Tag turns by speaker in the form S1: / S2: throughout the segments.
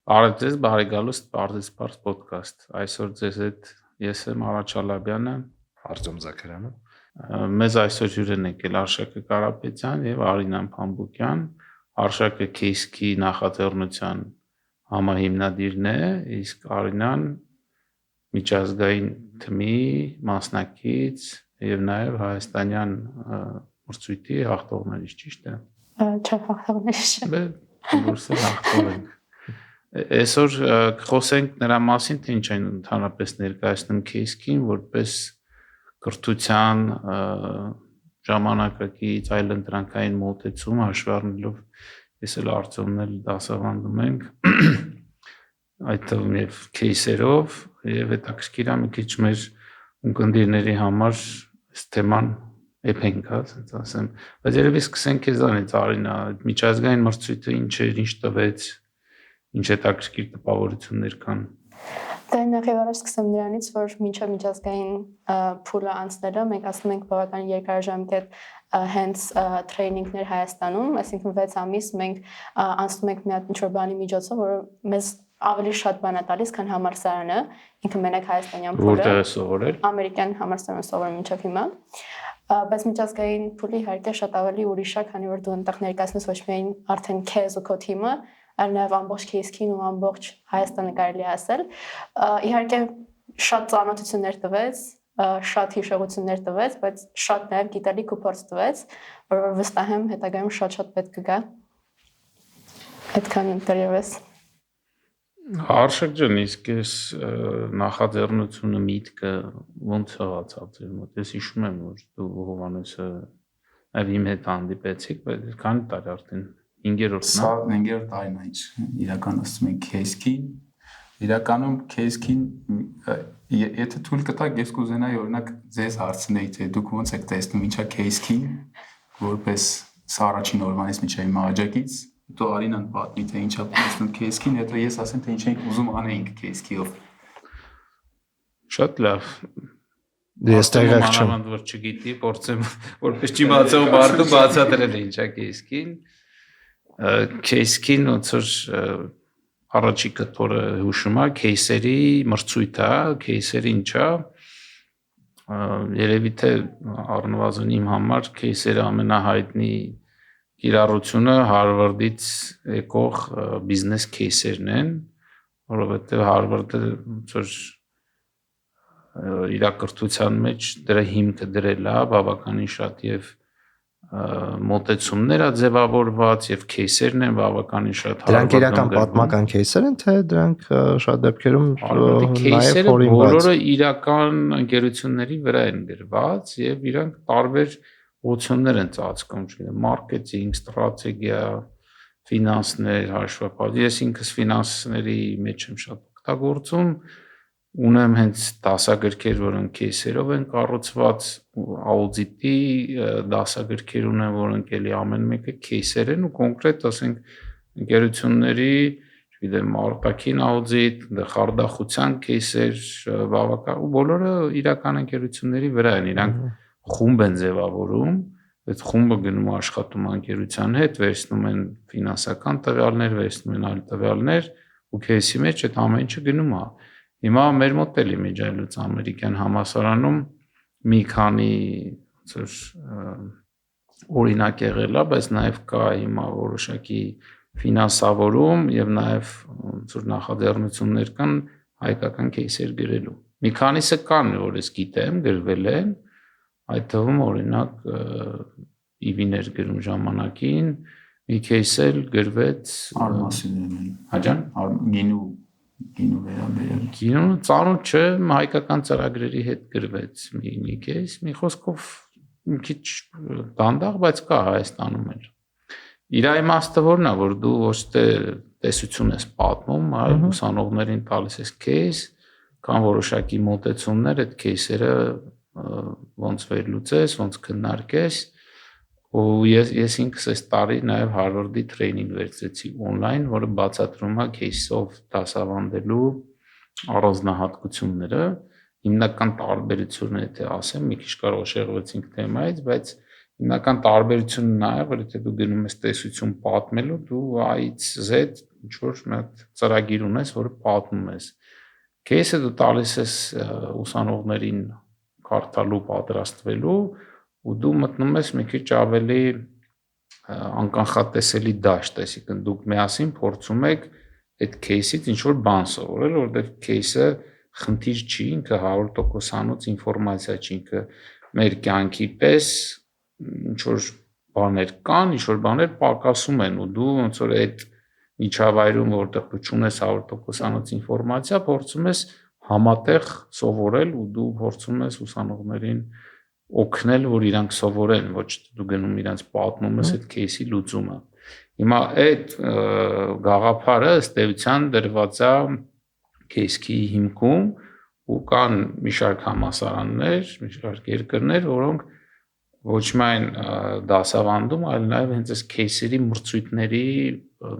S1: Բարև ձեզ, բարի գալուստ Պարզից Պարզ podcast։ Այսօր ձեզ հետ ես եմ Արաջ Ալաբյանը,
S2: Արտյոմ Զաքարյանը։
S1: Մեզ այսօր հյուր են եկել Արշակը Կարապետյան եւ Արինան Փամբուկյան։ Արշակը Քեյսքի նախաձեռնության համահիմնադիրն է, իսկ Արինան միջազգային թմի մասնակից եւ նաեւ հայաստանյան մրցույթի հաղթողներից, ճիշտ է։
S3: Չէ, հաղթողներից։
S1: Դուրս հաղթող ենք։ Այսօր կխոսենք նրա մասին, թե ինչ են ընդհանրապես ներկայացնում Քեյսքին, որպես կրթության ժամանակակից այլընտրանքային մոտեցում հաշվի առնելով ես էլ Արտյոմն դասավանդում ենք այդ թվում եւ քեյսերով եւ հետաքրքիր է մի քիչ մեր ունկնդիրների համար այս թեման էփենք, ասենց ասեմ, բայց երևի սկսենք քեզանից, Արինա, այդ միջազգային մրցույթը ինչ էր, ինչ տվեց, ինչ հետաքրքիր տպավորություններ կան։
S3: Դե նախ առաջ սկսեմ նրանից, որ մինչև միջազգային փուլը անցնելը մենք ասում ենք բավական երկարաժամկետ հենց տրեյնինգներ Հայաստանում, այսինքն 6 ամիս մենք անցնում ենք մի հատ ինչ-որ բանի միջոցով, որը մեզ ավելի շատ բան է տալիս, քան համալսարանը, ինքը մենակ հայաստանյան փուլը։
S1: Որտեղ է սովորել։
S3: Ամերիկյան համալսարանում սովորում մինչև հիմա։ Բայց միջազգային փուլը իհարկե շատ ավելի ուրիշ է, քանի որ դու այնտեղ ներկայացնես ոչ միայն արդեն քեզ ու քո թիմը, այլ նաև ամբողջ Քեյսքին ու ամբողջ Հայաստանը կարելի է ասել։ Իհարկե շատ ծանոթություններ տվեց, շատ հիշողություններ տվեց, բայց շատ նաև գիտելիք ու փորձ տվեց, որ վստահ եմ հետագայում շատ պետք կգա։ Այդքան դեռևս։
S1: Արշակ ջան, իսկ այս նախաձեռնությունը միտքը ոնց եղավ ձեր մոտ։ Ես հիշում եմ, որ դու Հովհաննեսը նաև իմ հետ հանդիպեցիք, բայց քանի տարի արդեն 5-րդն է։
S2: Սա 5-րդ տարին է, ինչ իրականացնում ենք Քեյսքին։ Իրականում Քեյսքին եթե թույլ կտաք, ես կուզենայի օրինակ ձեզ հարցնեի, թե դուք ոնց եք տեսնում ինչա Քեյսքին, որպես սա առաջին օրվանից մինչև հիմա աջակից, հետո Արինան պատմի, թե ինչա տեսնում Քեյսքին, հետո ես ասեմ, թե ինչ ենք ուզում անեինք Քեյսքիով։
S1: Շատ լավ։
S4: Ես տեղակ չեմ։
S1: Որ չգիտի, փորձեմ որպես չիմացող մարդու բացատրել ինչա Քեյսքին։ Քեյսքին ոնց որ առաջի կտորը հուշում է, քեյսերի մրցույթ է, քեյսերը ինչա։ Երևի թե առնվազն իմ համար քեյսերը ամենահայտնի կիրառությունը Հարվարդից եկող բիզնես քեյսերն են, որովհետև Հարվարդը ոնց որ իր կրթության մեջ դրա հիմքը դրել է բավականին շատ եւ մոտեցումներ է ձևավորված եւ քեյսերն են բավականին շատ
S4: Դրանք իրական պատմական քեյսեր են, թե դրանք շատ դեպքերում
S1: քեյսերը բոլորը իրական ընկերությունների վրա են գրված եւ իրանք տարբեր ուղղություններ են ծածկում, չգիտեմ, մարքեթինգ, ստրատեգիա, ֆինանսներ, հաշվապատվություն։ Ես ինքս ֆինանսների մեջ եմ շատ օգտագործում, ունեմ հենց դասագրքեր, որոնք քեյսերով են կառուցված, աուդիտի դասագրքեր ունեմ, որոնք էլի ամեն մեկը քեյսեր են ու կոնկրետ, ասենք, ընկերությունների, չգիտեմ, արտաքին աուդիտ, խարդախության քեյսեր, բավական ու բոլորը իրական ընկերությունների վրա են, իրանք խումբ են ձևավորում, այդ խումբը գնում աշխատում ընկերության հետ, վերցնում են ֆինանսական տվյալներ, վերցնում են այլ տվյալներ ու քեյսի մեջ այդ ամեն ինչը գնում է։ Հիմա մեր մոտ էլի միջայլոց ամերիկյան համալսարանում մի քանի օրինակ եղել է, բայց նաև կա հիմա որոշակի ֆինանսավորում եւ նաև ոնց որ նախաձեռնություններ կան հայկական քեյսեր գրելու։ Մի քանիսը կան, որ ես գիտեմ, գրվել են, այդ թվում օրինակ իվիներ գրում ժամանակին մի քեյս էլ գրվեց
S2: Արմասինեն։
S1: Հաջան
S2: Գինու վերաբերել։
S1: Գինու ծանոթ չէ, հայկական ծրագրերի հետ գրվեց մի քեյս, մի խոսքով մի քիչ դանդաղ, բայց կա Հայաստանում էլ։ Իր իմաստը որն է, որ դու ոչ թե տեսություն ես պատմում, այլ ուսանողներին տալիս ես քեյս, կան որոշակի մոտեցումներ, այդ քեյսերը ոնց վերլուծես, ոնց քննարկես, ու ես ինքս այս տարի նաև Հարվարդի տրեյնինգ վերցրեցի on-line, որը բացատրում է քեյսով դասավանդելու առանձնահատկությունները, հիմնական տարբերությունը, եթե ասեմ, մի քիչ կարող շեղվեցինք թեմայից, բայց հիմնական տարբերությունը նա է, որ եթե դու գնում ես տեսություն պատմելու, դու A-ից Z ինչ որ մի հատ ծրագիր ունես, որը պատմում ես։ Case-ը դու տալիս ես ուսանողներին կարդալու, պատրաստվելու ու դու մտնում ես մի քիչ ավելի անկանխատեսելի դաշտ, այսինքն դուք միասին փորձում եք այդ case-ից ինչ որ բան սովորել, որովհետև case-ը խնդիր չի, ինքը 100%-անոց ինֆորմացիա չի, ինքը մեր կյանքի պես ինչ որ բաներ կան, ինչ որ բաներ պակասում են ու դու ոնց որ այդ միջավայրում, որտեղ դու չունես 100%-անոց ինֆորմացիա, փորձում ես համատեղ սովորել ու դու փորձում ես ուսանողներին օգնել, որ իրանք սովորեն, ոչ դու գնում իրանք պատմում ես այդ case-ի լուծումը։ Հիմա այդ գաղափարը ըստ էության դրված է case-ի հիմքում ու կան մի շարք համալսարաններ, մի շարք երկրներ, որոնք ոչ միայն դասավանդում, այլ նաև հենց այս case-երի մրցույթների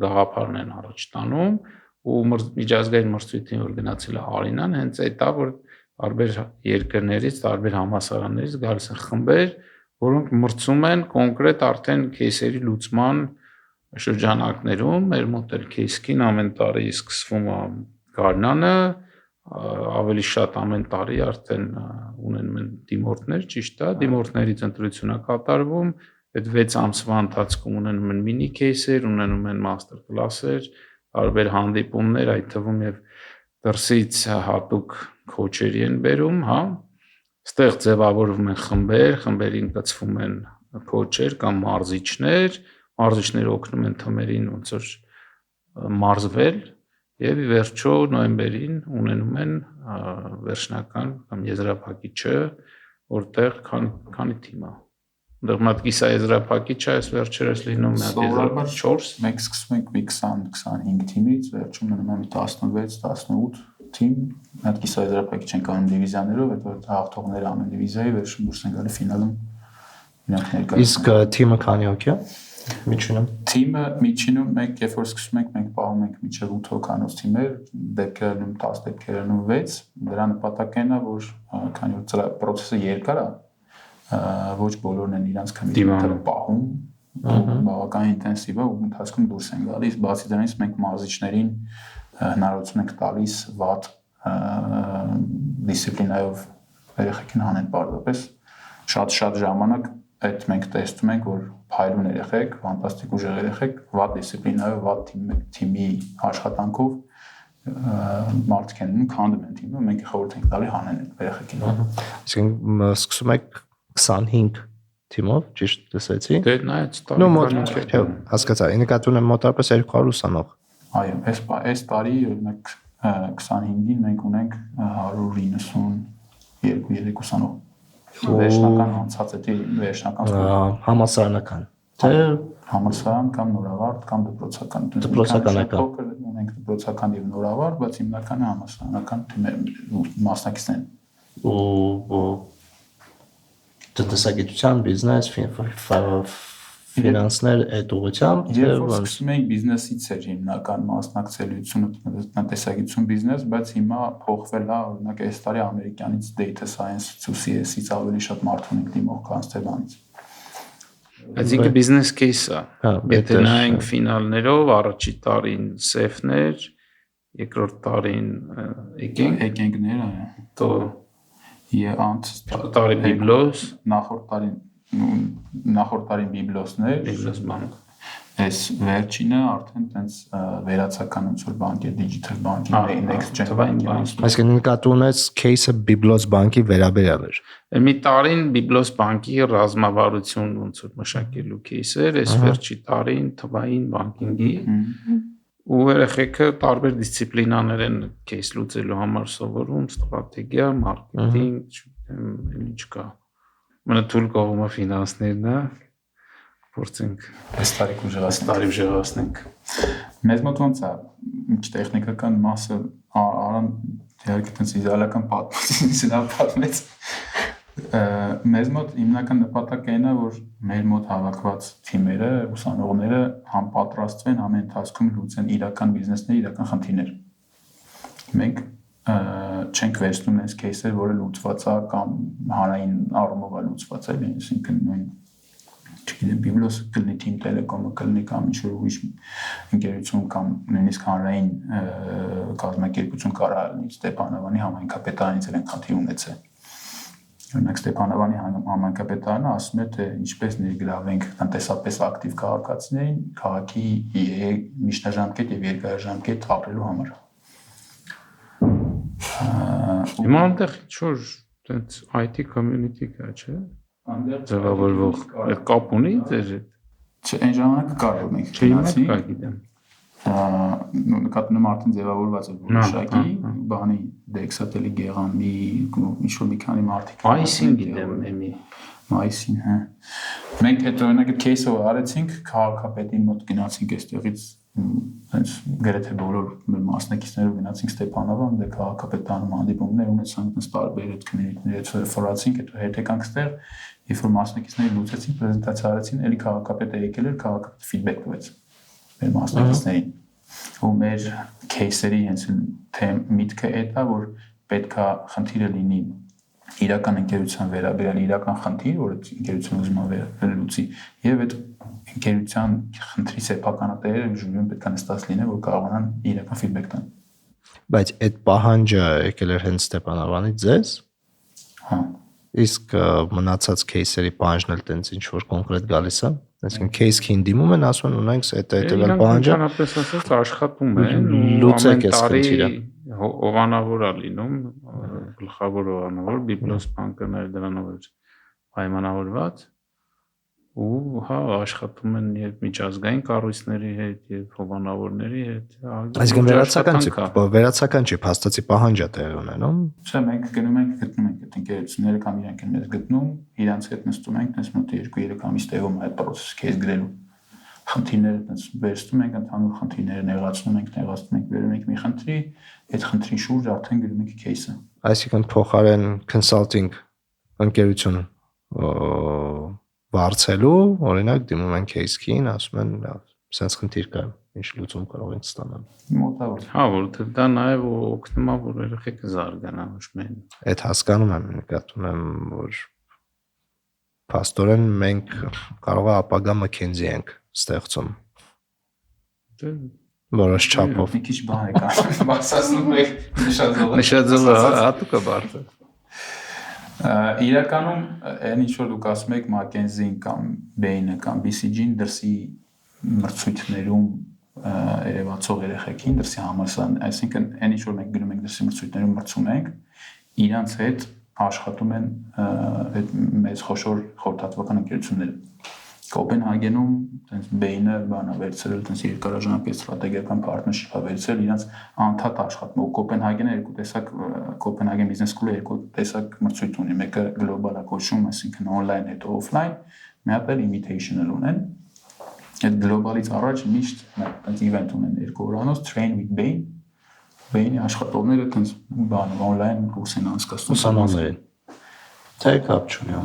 S1: գաղափարն են առաջ տանում ու միջազգային մրցույթին որ գնացել է Արինան, հենց այդ է, որ տարբեր երկրներից, տարբեր համալսարաններից գալիս են խմբեր, որոնք մրցում են կոնկրետ արդեն case-երի լուծման շրջանակներում, մեր մոտ էլ case-ին ամեն տարի սկսվում է գարնանը, ավելի շատ ամեն տարի արդեն ունենում են դիմորդներ, ճիշտ է, դիմորդներից ընտրություն է կատարվում, այդ 6 ամսվա ընթացքում ունենում են մինի case-եր, ունենում են master class-եր, տարբեր հանդիպումներ, այդ թվում եւ դրսից հատուկ քոչերի են բերում, հա, այստեղ ձևավորվում են խմբեր, խմբերին կցվում են քոչեր կամ մարզիչներ, մարզիչները օգնում են թմերին ոնց որ մարզվել եւ ի վերջո նոյեմբերին ունենում են վերջնական կամ եզրափակիչը, որտեղ քանի թիմ է։ Դեռ մատ կիսաեզրափակիչը այս վերջերս լինում է 4,
S2: մենք սկսում ենք 20-25 թիմից, վերջում մնում է 16-18 թիմ, այդ կիսաեզրափակիչ են կանում դիվիզիաներով, այդ հաղթողները ամեն դիվիզիայի վերջում դուրս են գալի ֆինալում իրանք ներկայացնում։
S4: Իսկ թիմը քանի հոգի է միջինում։
S2: Թիմը միջինում մենք երբ որ սկսում ենք մենք պահում ենք մինչև 8 հոգանոց թիմեր, դեպքերում 10 դեպքերում 6, դրա նպատակն է որ քանի որ process-ը երկար է, ոչ բոլորն են իրանց commitment-ը պահում, բավական ինտենսիվ է ու ընթացքում դուրս են գալիս, բացի դրանից մենք մարզիչներին հնարավորություն ենք տալիս վատ դիսցիպլինայով երեխեքին հանեն պարզապես շատ ժամանակ այդ մենք տեսնում ենք որ փայլուն երեխեք, ֆանտաստիկ ուժեղ երեխեք, վատ դիսցիպլինայով, վատ թիմի աշխատանքով մարդիկ են քանդում են թիմը, մենք խորհուրդ ենք տալի հանեն երեխեքին։
S4: Այսինքն սկսում եք 25 թիմով, ճիշտ լսեցի։
S1: Դե նայած տարի
S4: հասկացա, նկատի ունեմ մոտավորապես 200 ուսանող։
S2: Այո, այս տարի օրինակ 25-ին մենք ունենք 192 ուսանող։ Վերջնական անցած է վերջնական
S4: համալսարանական թե
S2: համալսարան կամ նորավարտ կամ դպրոցական ունենք դպրոցական եւ նորավարտ, բայց հիմնականը համալսարանական մասնակիցներ
S4: ու տնտեսագիտության, բիզնես, ֆինանսներ այդ ուղղությամբ
S2: երբ որ սկսում ենք բիզնեսից էր հիմնական մասնակցելիությունը տնտեսագիտություն բիզնես, բայց հիմա փոխվել է, օրինակ այս տարի ամերիկյանից data science-ից ու CS-ից ավելի շատ մարդ ունենք դիմող քան ստեբանից։
S1: Այսինքն բիզնես кейսը։ Եթե նայենք ֆինալներով, առաջի տարին սեֆներ, երկրորդ տարին
S2: եկենքներ,
S1: то տարի բիբլոս,
S2: նախորդ տարին բիբլոսներ,
S1: բիբլոս բանկ։
S2: Այս վերջինը արդեն տենց վերացական ոնց որ բանկի դիջիտալ բանկի next gen բանկի։
S4: Այսինքն նկատի ունես case-ը Biblos բանկի վերաբերյալ էր։
S1: Մի տարին Biblos բանկի ռազմավարություն ոնց որ մշակելու case-էր, այս վերջի տարին թվային բանկինգի ու երեխեքը տարբեր դիսցիպլինաներ են case լուծելու համար սովորում, ստրատեգիա, մարքեթինգ, ինչ կա։ Մնա թույլ կողմը ֆինանսներն է, փորձենք
S2: այս տարի ուժեղացնենք։ Մեզ մոտ ոնց է, ինչ տեխնիկական մասը արան իհարկե տենց իդեալական պատմեց։ Մեզ մոտ հիմնական նպատակը այն է, որ մեր մոտ հավաքված թիմերը, ուսանողները համ պատրաստվեն, համ ընթացքում լուծեն իրական բիզնեսների իրական խնդիրներ։ Մենք չենք վերցնում այս кейսեր, որը լուծված է կամ հանրային առումով է լուծված է, այսինքն նույն չգիտեմ, Biblos կլինի Team Telecom-ը կլինի կամ ինչ-որ ուրիշ ընկերություն կամ նույնիսկ հանրային կազմակերպություն կարող է լինի Ստեփանավանի համայնքապետարանից են խնդիր ունեցել։ Օրինակ Ստեփանավանի համայնքապետարանը ասում է, թե ինչպես ներգրավենք տնտեսապես ակտիվ քաղաքացիներին քաղաքի միջնաժամկետ եւ երկարաժամկետ ապրելու համար։
S1: Հիմա այնտեղ ինչ-որ տենց IT community կա, չէ՞։ Ձևավորվող այդ կապ ունի ձեր հետ։
S2: Չէ, այն ժամանակ կար որ մենք
S1: գնացի։ Չէ, գիտեմ։
S2: Նկատնում եմ արդեն ձևավորված է որոշակի բանի դեքսատելի գեղամի ինչ-որ մի քանի մարդիկ
S1: Մայիսին գիտեմ եմի
S2: մայիսին հա մենք հետո օրինակ այդ кейսը արեցինք քաղաքապետի մոտ գնացինք այստեղից այնց գրեթե բոլոր մեր մասնակիցներով գնացինք Ստեփանավան դե քաղաքապետարանում հանդիպումներ ունեցանք այնց տարբեր այդ կոմունիտիների հետ ֆորացինք հետո հետ եկանք ստեղ երբ որ մասնակիցները լուծեցին պրեզենտացիա արեցին էլի քաղաքապետը եկել էր քաղաքապետը ֆիդբեք տվեց մեր մասնակիցներին ու մեր кейսերի հենց թե միտքը է դա որ պետքա խնդիրը լինի իրական ընկերության վերաբերյալ իրական խնդիր որ ընկերությունը ուզում է վերլուծի եւ այդ ընկերության խնդրի սեփականատերերը ժողովրդին պետք է նստած լինեն որ կարողանան իրական ֆիդբեք տան
S4: բայց այդ պահանջը եկել էր հենց Ստեփանավանից ձեզ
S2: հա
S4: իսկ մնացած кейսերի պահանջն էլ տենց ինչ որ կոնկրետ գալիս է այսինքն case քին դիմում են ասում են ունենք այդ հետեւյալ պահանջը
S1: ընդհանրապես ասած աշխատում են
S4: լուծեք այս խնդիրը
S1: հովանավոր է լինում գլխավոր հովանավոր Biblos բանկը դրանով էր պայմանավորված ու հա աշխատում են եւ միջազգային կառույցների հետ եւ հովանավորների հետ
S4: այսինքն վերացական չի փաստացի պահանջ է տեղի ունենում
S2: չէ մենք գնում ենք գտնում ենք այդ ընկերությունները կամ իրանք են մեզ գտնում իրանց հետ նստում ենք տես մոտ 2-3 ամիս տեղում այդ process case գրելու խնդիրները տես վերստում ենք ընդհանուր խնդիրները նեղացնում ենք վերում ենք մի խնդրի այդ խնդրի շուրջ արդեն գրում ենք case-ը
S4: այսինքն փոխարեն consulting ընկերություն վարձելու օրինակ դիմում են case-քին ասում են sense խնդիր կա ինչ լուծում կարող ենք ստանալ
S2: մոտավոր
S1: հա որովհետեւ դա նաեւ օգնում է որ երեխեքը զարգանա ոչ միայն
S4: այդ հասկանում եմ նկատում եմ որ փաստորեն մենք կարող է ապագա McKinsey ենք ստեղծում որոշ չափով
S2: մի քիչ բան է կա բացասնում եք
S1: նշաձողը հատուկ է բարդ
S2: իրականում այն ինչ որ դուք ասում եք McKinsey-ին կամ Bain-ը կամ BCG-ին դրսի մրցույթներում երևացող երեխեքին դրսի համալսարան, այսինքն այն ինչ որ մենք գնում ենք դրսի մրցույթներում մրցում ենք, իրանց հետ աշխատում են այդ մեծ խոշոր խորհրդատվական ընկերությունները։ Կոպենհագենում այնպես Bain-ը բանա վերցրել, այնպես երկարաժամկետ ստրատեգիական partnership-ը վերցրել իրանց անդադ աշխատում։ Կոպենհագենը երկու տեսակ Copenhagen Business School-ը երկու տեսակ մրցույթ ունի, մեկը global-ա կոչվում, այսինքն online հետո offline, մի հատ էլ invitational ունեն։ Այդ global-ից առաջ միշտ այնպես event ունեն երկու օրանոց train with Bain։ Bain-ի աշխատողները այնպես բան online կուրս են անցկացնում
S4: ուսանողներին։ Թե կապ չունի։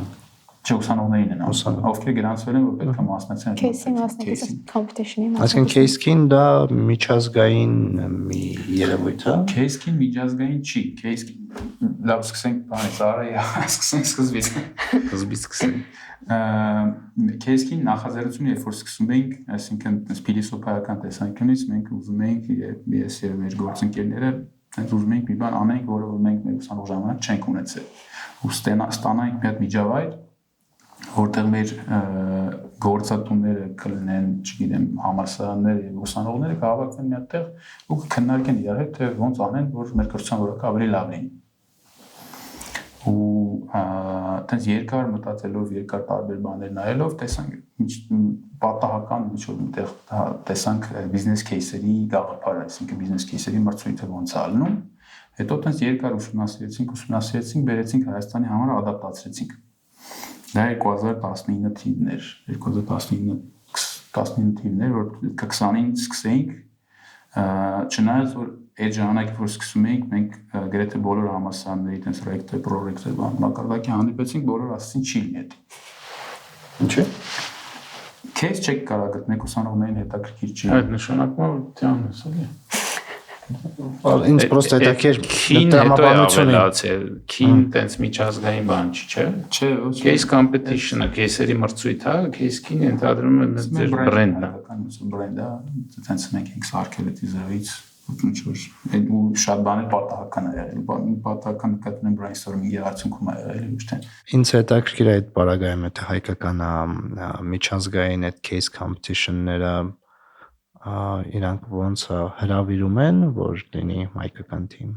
S2: Չէ, ուսանողներին են ասում, ովքեր գրանցվել են, որ պետք է մասնակցեն
S3: case-ի մասնակցած competition-ի
S4: այսինքն case-քին դա միջազգային մի երևույթ է։
S2: Case-քին միջազգային չի, case-քին լավ սկսենք բանից, արա սկսենք սկզբից։
S1: Սկզբից սկսենք։
S2: Case-քին նախաձեռնությունը երբ որ սկսում էինք, այսինքն փիլիսոփայական տեսանկյունից մենք ուզում էինք ես եւ մեր գործընկերները այնպես ուզում էինք մի բան անենք, որը որ մենք մեր ուսանող ժամանակ չենք ունեցել։ Ու ստանանք մի հատ միջավայր որտեղ մեր գործատուները կլինեն, չգիտեմ, համալսարանները եւ ուսանողները կհավաքվեն մի հատ տեղ ու կքննարկեն իրար հետ թե ոնց անեն, որ մեր կրթության որակը ավելի լավ լինի։ Ու այտենց երկար մտածելով, երկար տարբեր բաներ նայելով, տեսանք պատահական ինչ որ այնտեղ տեսանք բիզնես кейսերի գաղափարը, այսինքն բիզնես кейսերի մրցույթը ոնց է ալնում։ Հետո այտենց երկար ուսումնասիրեցինք, բերեցինք Հայաստանի համար ադապտացրեցինք։ Դա 2019 թիվներ, 2019 թիվներ, որ 20-ից սկսեինք, չնայած որ այդ ժամանակ որ սկսում էինք, մենք գրեթե բոլոր համալսարանների այդպես ռեկտոր, պրոռեկտոր բան մակարդակի հանդիպեցինք, բոլորը ասացին չի լինի դա։ Ինչի՞։ Case check կարա գտնեք ուսանողներին հետաքրքիր չի։
S1: Այդ նշանակում է որ դիանոս էլի։
S4: Ինձ պրոստը հետաքրքիր
S1: տրամաբանությունը քին տենց միջազգային բան չի, չէ։
S2: Չէ, ոչ։
S1: Case competition-ը, case-երի մրցույթ է, case-ին ընդհանրում է մեր բրենդն է։
S2: Բրենդը, տենց մենք ենք սարքել այդ իզրից ինչ որ ու շատ բաներ պատահական է եղել, պատահական կտրեն brainstorming-ի արդյունքում է եղել ոչ թե։
S4: Ինձ հետաքրքիր է այդ բaragայում եթե հայկական միջազգային այդ case competition-ները իրանք ոնց հրավիրում են, որ լինի հայկական թիմ։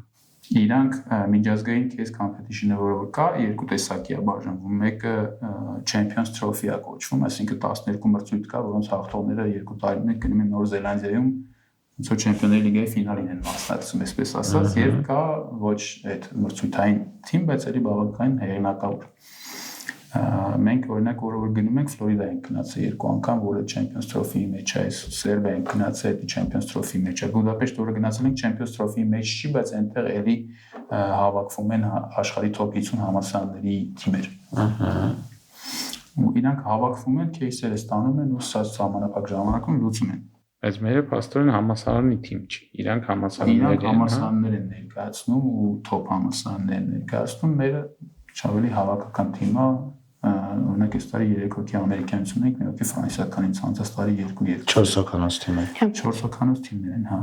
S2: Իրանք միջազգային case competition-ը որը կա, երկու տեսակի է բաժանվում։ Մեկը Champions Trophy է կոչվում, այսինքն 12 մրցույթ կա, որոնց հաղթողները 2 տարի մեկ գնում են Նոր Զելանդիայում Ինչ որ Չեմպիոնների լիգայի ֆինալին են մասնակցում, այսպես ասած, եւ կա ոչ այդ մրցույթային թիմ, բայց էլի բավականին հեղինակավոր։ Մենք օրինակ որ գնում ենք Ֆլորիդա ենք գնացել 2 անգամ, որը Champions Trophy-ի մեջ է, Սերբիա ենք գնացել Champions Trophy-ի մեջ է, Բուդապեշտ որը գնացել ենք Champions Trophy-ի մեջ չի, բայց այնտեղ էլի հավաքվում են աշխարհի top 50 համալսարանների թիմեր։ Ու իրանք հավաքվում են, кейսերը ստանում են ու սահմանափակ ժամանակում լուծում են։
S1: Բայց մերը փաստորեն համասարանի թիմ չի։ Իրանք
S2: համասարաններ են ներկայացնում ու top համասարաններ են ներկայացնում։ Մերը ավելի հավաքական թիմ է, օրինակ այս տարի 3 հոգի ամերիկյանություն ենք, 1 հոգի ֆրանսիականից, անցած տարի 2
S4: 4 հոգանոց թիմ է։
S2: 4 հոգանոց թիմներ են, հա։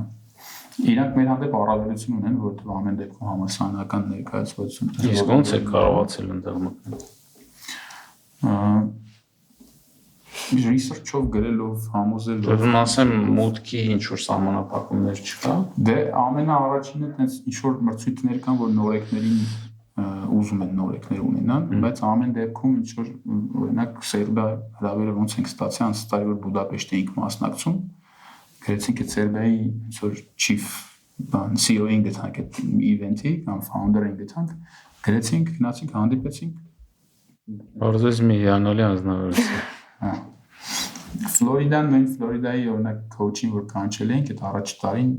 S2: Իրանք մեր հանդեպ առավելություն ունեն, որովհետև ամեն դեպքում համասարանական ներկայացվածություն։
S1: Իսկ ոնց է կարողացել ընդեղ մտնել։
S2: Research-ով գրելով համոզելով
S1: Ուզում ասեմ մուտքի ինչ որ սահմանափակումներ չկա։
S2: Դե ամենաառաջինը տենց ինչ որ մրցույթներ կան, որ նորեկներին ուզում են նորեկներ ունենան, բայց ամեն դեպքում ինչ որ օրինակ Սերբիա հրավերը ոնց ենք ստացել անցած տարի որ Բուդապեշտ էինք մասնակցում, գրեցինք այդ Սերբիայի ինչ որ chief CEO-ին գտանք այդ event-ի կամ founder-ին գտանք, գրեցինք, գնացինք, հանդիպեցինք։
S1: Որպես մի հիանալի անձնավորություն։
S2: Ֆլորիդան նույն Ֆլորիդայի օրինակ coach-ին որ կանչել էինք այդ առաջի տարին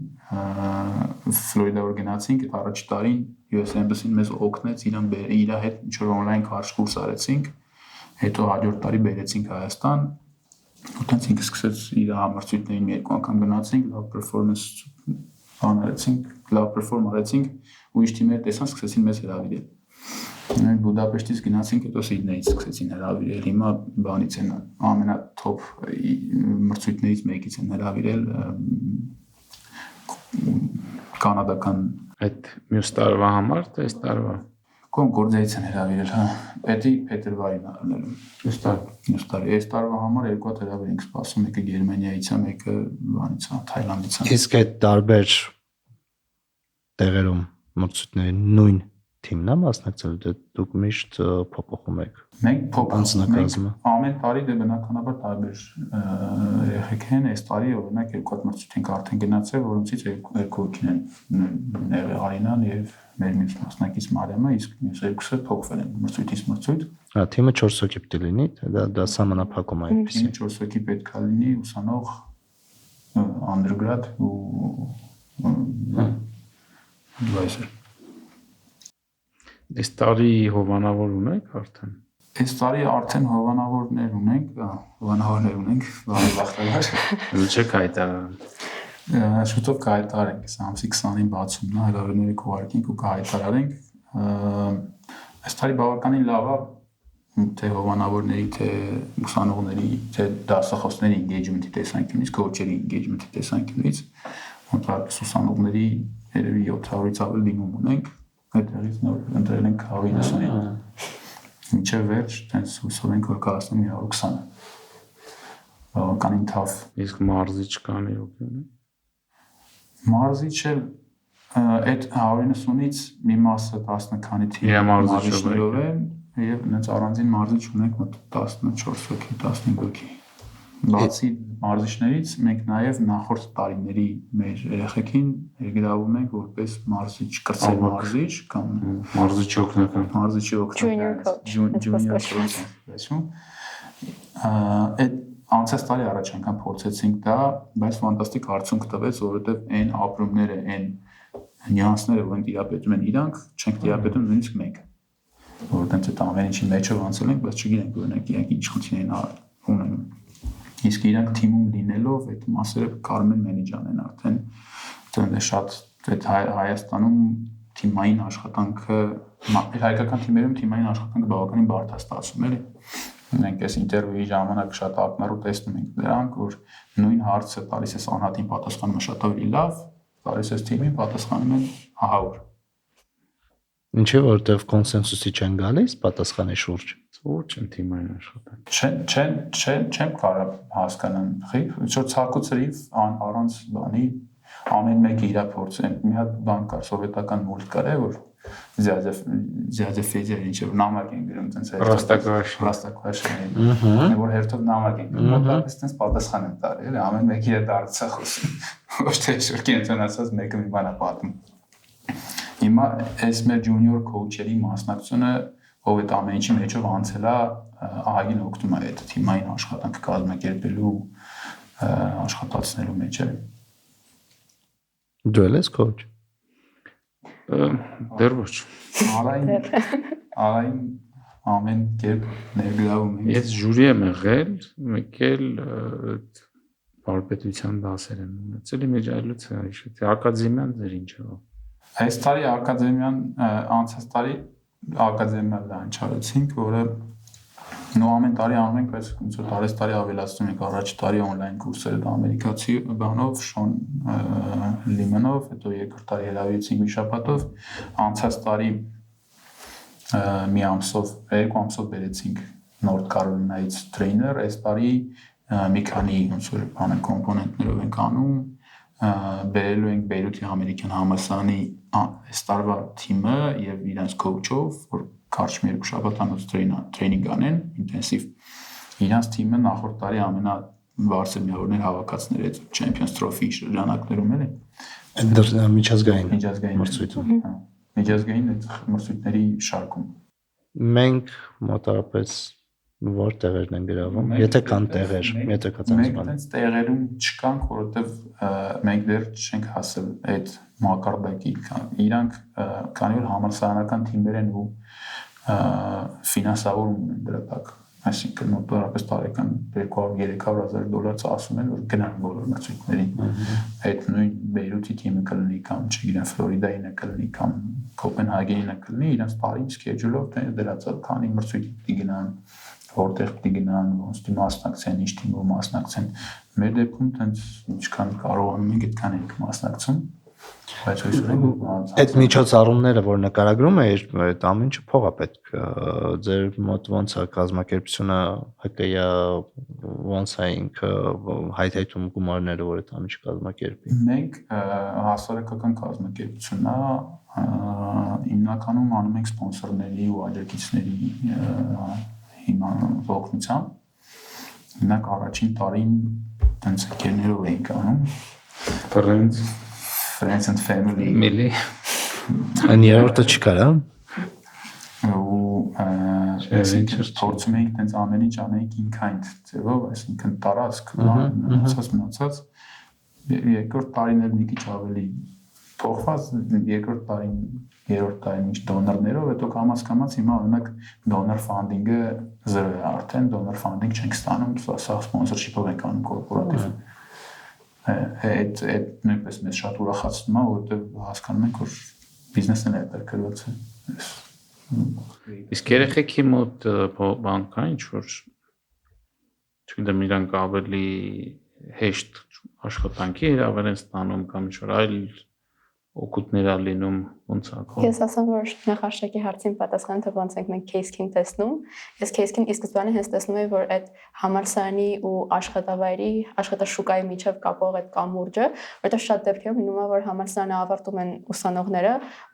S2: Ֆլորիդա որ գնացինք այդ առաջի տարին US Embassy-ն մեզ օգնեց իր հետ ինչ որ on-line կարճ կուրս արեցինք հետո հաջորդ տարի բերեցինք Հայաստան ու տենց ինքը սկսեց իր համարցույթներին մի երկու անգամ գնացինք լավ performance բանարեցինք լավ perform արեցինք ու ինչ թիմեր տեսան սկսեցին մեզ հրավիրել Մենք Բուդապեշտից գնացինք, հետո Սիդնեյից սկսեցին հրավիրել։ Հիմա բանից են ամենաթոփ մրցույթներից մեկից են հրավիրել կանադական
S1: այդ մյուս տարվա համար, թե այս տարվա
S2: կոնկուրսից են հրավիրել, հա։ Պետի փետրվարին առնելու։ Մյուս տարի այս տարվա համար երկու հատ հրավեր ենք սպասում, մեկը Գերմանիայից է, մեկը բանից է, Թայլանդից է։
S4: Իսկ այդ տարբեր տեղերում մրցույթների նույն թիմն է մասնակցել, դուք միշտ փոփոխում եք։
S2: Մենք փոփոխում
S4: ենք
S2: ամեն տարի դե բնականաբար տարբեր երեխեք են, այս տարի օրինակ երկու հատ մրցույթ ենք արդեն գնացել, որոնցից երկու հոգին են Արինան եւ մեր մյուս մասնակից Մարիամը, իսկ մյուս երկուսը փոխվել են մրցույթից մրցույթ։
S4: Հա, թիմը 4 հոգի պետք է լինի, դա սահմանափակում է այդպեսի։
S2: Թիմը 4 հոգի պետք է լինի, ուսանող undergrad ու advisor։
S1: Այս տարի հովանավոր ունեք արդեն։
S2: Այս տարի արդեն հովանավորներ ունենք, բարի բախտաբար։
S1: Չեք հայտարարել։
S2: Շուտով կհայտարարենք, ամսի 20-ին բացումն է, հրավերները կուղարկենք ու կհայտարարենք։ Այս տարի բավականին լավ է, թե հովանավորների, թե ուսանողների, թե դասախոսների engagement-ի տեսանկյունից, coach-երի engagement-ի տեսանկյունից, մոտավորապես ուսանողների երևի 700-ից ավել դիմում ունենք։ Այդտեղից նոր ընտրել ենք 190-ին։ Մինչև վերջ, տենց հուսով ենք, որ կհասնենք 120-ը։ Բավականին թավ։
S1: Իսկ մարզիչ կանի օգնում։
S2: Մարզիչ էլ այդ 190-ից մի մասը 10 քանի թիմ
S1: մարզիչներով
S2: են եւ նենց առանձին մարզիչ ունենք մոտ 14 հոգի, 15 հոգի։ Բացի մարզիչներից մենք նաև նախորդ տարիների մեր երեխեքին ներգրավում ենք որպես մարզիչ, կրծել մարզիչ կամ
S1: մարզիչի օգնական,
S2: junior coach։ Այդ անցած տարի առաջ անգամ փորձեցինք դա, բայց ֆանտաստիկ արդյունք տվեց, որովհետև այն ապրումները, այն նյուանսները, որոնք տիրապետում են իրանք, չենք տիրապետում նույնիսկ մենք։ Որովհետև այդ ամեն ինչի մեջով անցել ենք, բայց չգիտենք օրինակ իրանք ինչ խնդիրներ ունեն։ Իսկ իրանք թիմում լինելով այդ մասերը Կարմեն Մենեջան են արդեն դեռ շատ այդ Հայաստանում թիմային աշխատանքը հայկական թիմերում թիմային աշխատանքը բավականին բարդ է ստացվում էլի։ Մենք այս ինտերվյուի ժամանակ շատ ակնառու տեսնում ենք դրանք, որ նույն հարցը տալիս ես անհատին պատասխանում է շատ ավելի լավ, տալիս ես թիմին պատասխանում են ահա որ։
S4: Ինչի որտեվ կոնսենսուսի չեն գալիս պատասխանի շուրջ։
S1: Ոչ են թիմային աշխատանք։
S2: Չեմ կարող հասկանալ։ Ինչ որ ցակուցրիվ առանց բանի ամեն մեկը իր փորձը։ Մի հատ բան կար սովետական մուլտ կար է որ Ձյաձե Ֆեդեր ինչ-որ նամակ են գրում տենց Ռաստակվաշին, որ հերթով նամակ են գրում, մոտավորապես տենց պատասխան են տալի, էլի ամեն մեկի հետ դարձա խոսում, ոչ թե շուտ կենտրոնացած մեկը մի բան է պատմում։ Հիմա այս մեր ջունիոր քոուչերի մասնակցությունը, ով այդ ամեն ինչի մեջով անցել է, ահագին օգնում է այդ թիմային աշխատանքը կազմակերպելու, աշխատացնելու մեջ է։
S4: Դու ես քոուչ։
S1: Դեռ ոչ։
S2: Արային ամեն կերպ ներգրավում ենք։
S1: Ես ժյուրի եմ եղել, մեկ էլ վարպետության դասեր եմ ունեցել, իմ այլոց է հիշեցի, ակադեմիան դեր ինչ է։
S2: Այս տարի ակադեմիան, անցած տարի ակադեմիա լանչ արեցինք, որը նո ամեն տարի անում ենք, բայց ոնց որ տարի ավելացնում ենք, առաջ տարի on-line կուրսերը դա ամերիկացի բանով, Շոն Լիմանով, հետո երկրորդ տարի հրավիրեցինք մի շաբաթով, անցած տարի մի ամսով, երկու ամսով բերեցինք Նորթ Կարոլինայից տրեյներ, այս տարի մի քանի ոնց որ բան կոմպոնենտներով ենք անում, բերելու ենք Բեյրութի ամերիկյան համալսարանի այս տարվա թիմը եւ իրենց քոուչով, որ կարճ մի երկու շաբաթանոց տրեյնինգ անեն, ինտենսիվ։ Իրանց թիմը նախորդ տարի ամենաբարձր միավորներ հավաքածներ այդ Champions Trophy շրջանակներում էլի։ Միջազգային մրցույթում։ Միջազգային այդ մրցույթների շարքում։
S4: Մենք մոտավորապես որ տեղերն են գրավում, եթե կան տեղեր, եթե կա ցանց բան։
S2: Մենք տեղերում չկանք, որովհետև մենք դեռ չենք հասել այդ մակարդակի։ Իրանք քանի որ համալսարանական թիմեր են ու ֆինանսավորում ունեն դրա տակ, այսինքն մոտավորապես տարեկան $200,000-300,000 ծախսում են, որ գնան բոլոր մրցույթներին։ Այդ նույն Բեյրութի թիմը կլինի կամ չգիտեմ Ֆլորիդային է կլինի կամ Կոպենհագենին է կլինի, իրենց տարին սքեջուլով դրած է, քանի մրցույթի պիտի գնան, որտեղ պիտի գնան, ոնց դի մասնակցեն, ինչ թիմով մասնակցեն։ Մեր դեպքում տենց ինչքան կարողանում ենք, այդքան ենք մասնակցում։ Բայց
S4: այդ միջոցառումները, որ նկարագրում է, այդ ամեն ինչը փող է պետք։ Ձեր մոտ ոնց է կազմակերպությունը, ՀԿ-ը ոնց է ինքը հայթայթում գումարները, որ այդ ամեն ինչը կազմակերպի։
S2: Մենք հասարակական կազմակերպությունն է, հիմնականում անում ենք սպոնսորների ու աջակիցների հիմնական օգնությամբ։ Հիմնակ առաջին տարին տենց ընկերներով էինք անում։ Friends and family.
S1: Միլի։
S4: Այն երրորդը չկար, հա։
S2: Ու փորձում էինք տենց ամեն ինչ անենք in-kind ձևով, այսինքն տարածք, մնացած երկրորդ տարին էլ մի քիչ ավելի փոխված, երկրորդ տարին, երրորդ տարին ինչ դոնորներով, հետո կամաց հիմա օրինակ դոնոր ֆանդինգը 0 է արդեն, դոնոր ֆանդինգ չենք ստանում, սա սպոնսորշիփով ենք անում կորպորատիվ։ Այդ նույնպես մեզ շատ ուրախացնում է, որովհետև հասկանում ենք, որ բիզնեսն է ներկրված է։
S1: Իսկ երեխեքի մոտ բան կա ինչ-որ չգիտեմ, իրանք ավելի հեշտ աշխատանքի հրավեր են ստանում կամ ինչ-որ այլ օգուտներ ա լինում, ոնց է։
S3: Ես ասեմ, որ նախարշակի հարցին պատասխանը թե ոնց ենք մենք case-ին տեսնում։ Ես case-ին ի սկզբանե հենց տեսնում եմ, որ այդ համալսարանի ու աշխատավայրի, աշխատաշուկայի միջև կապող այդ կամուրջը, որտեղ շատ դեպքերում լինում է, որ համալսարանը ավարտում են ուսանողները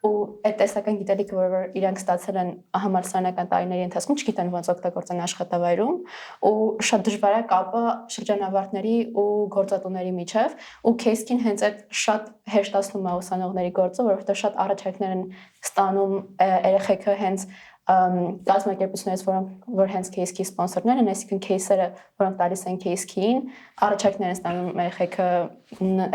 S3: ու այդ տեսական գիտելիքը, որ իրանք ստացել են համալսարանական տարիների ընթացքում, չգիտեն ոնց օգտագործեն աշխատավայրում ու շատ դժվար է կապը շրջանավարտների ու գործատուների միջև ու case-ին հենց այդ շատ հեշտացնում է ուսանողների գործը, որովհետև շատ առաջարկներ են ստանում երեխեքը հենց կազմակերպություններից, որ հենց case-ի սպոնսորներ են, այսինքն case-երը, որոնք տալիս են case-ին, առաջարկներ են ստանում երեխեքը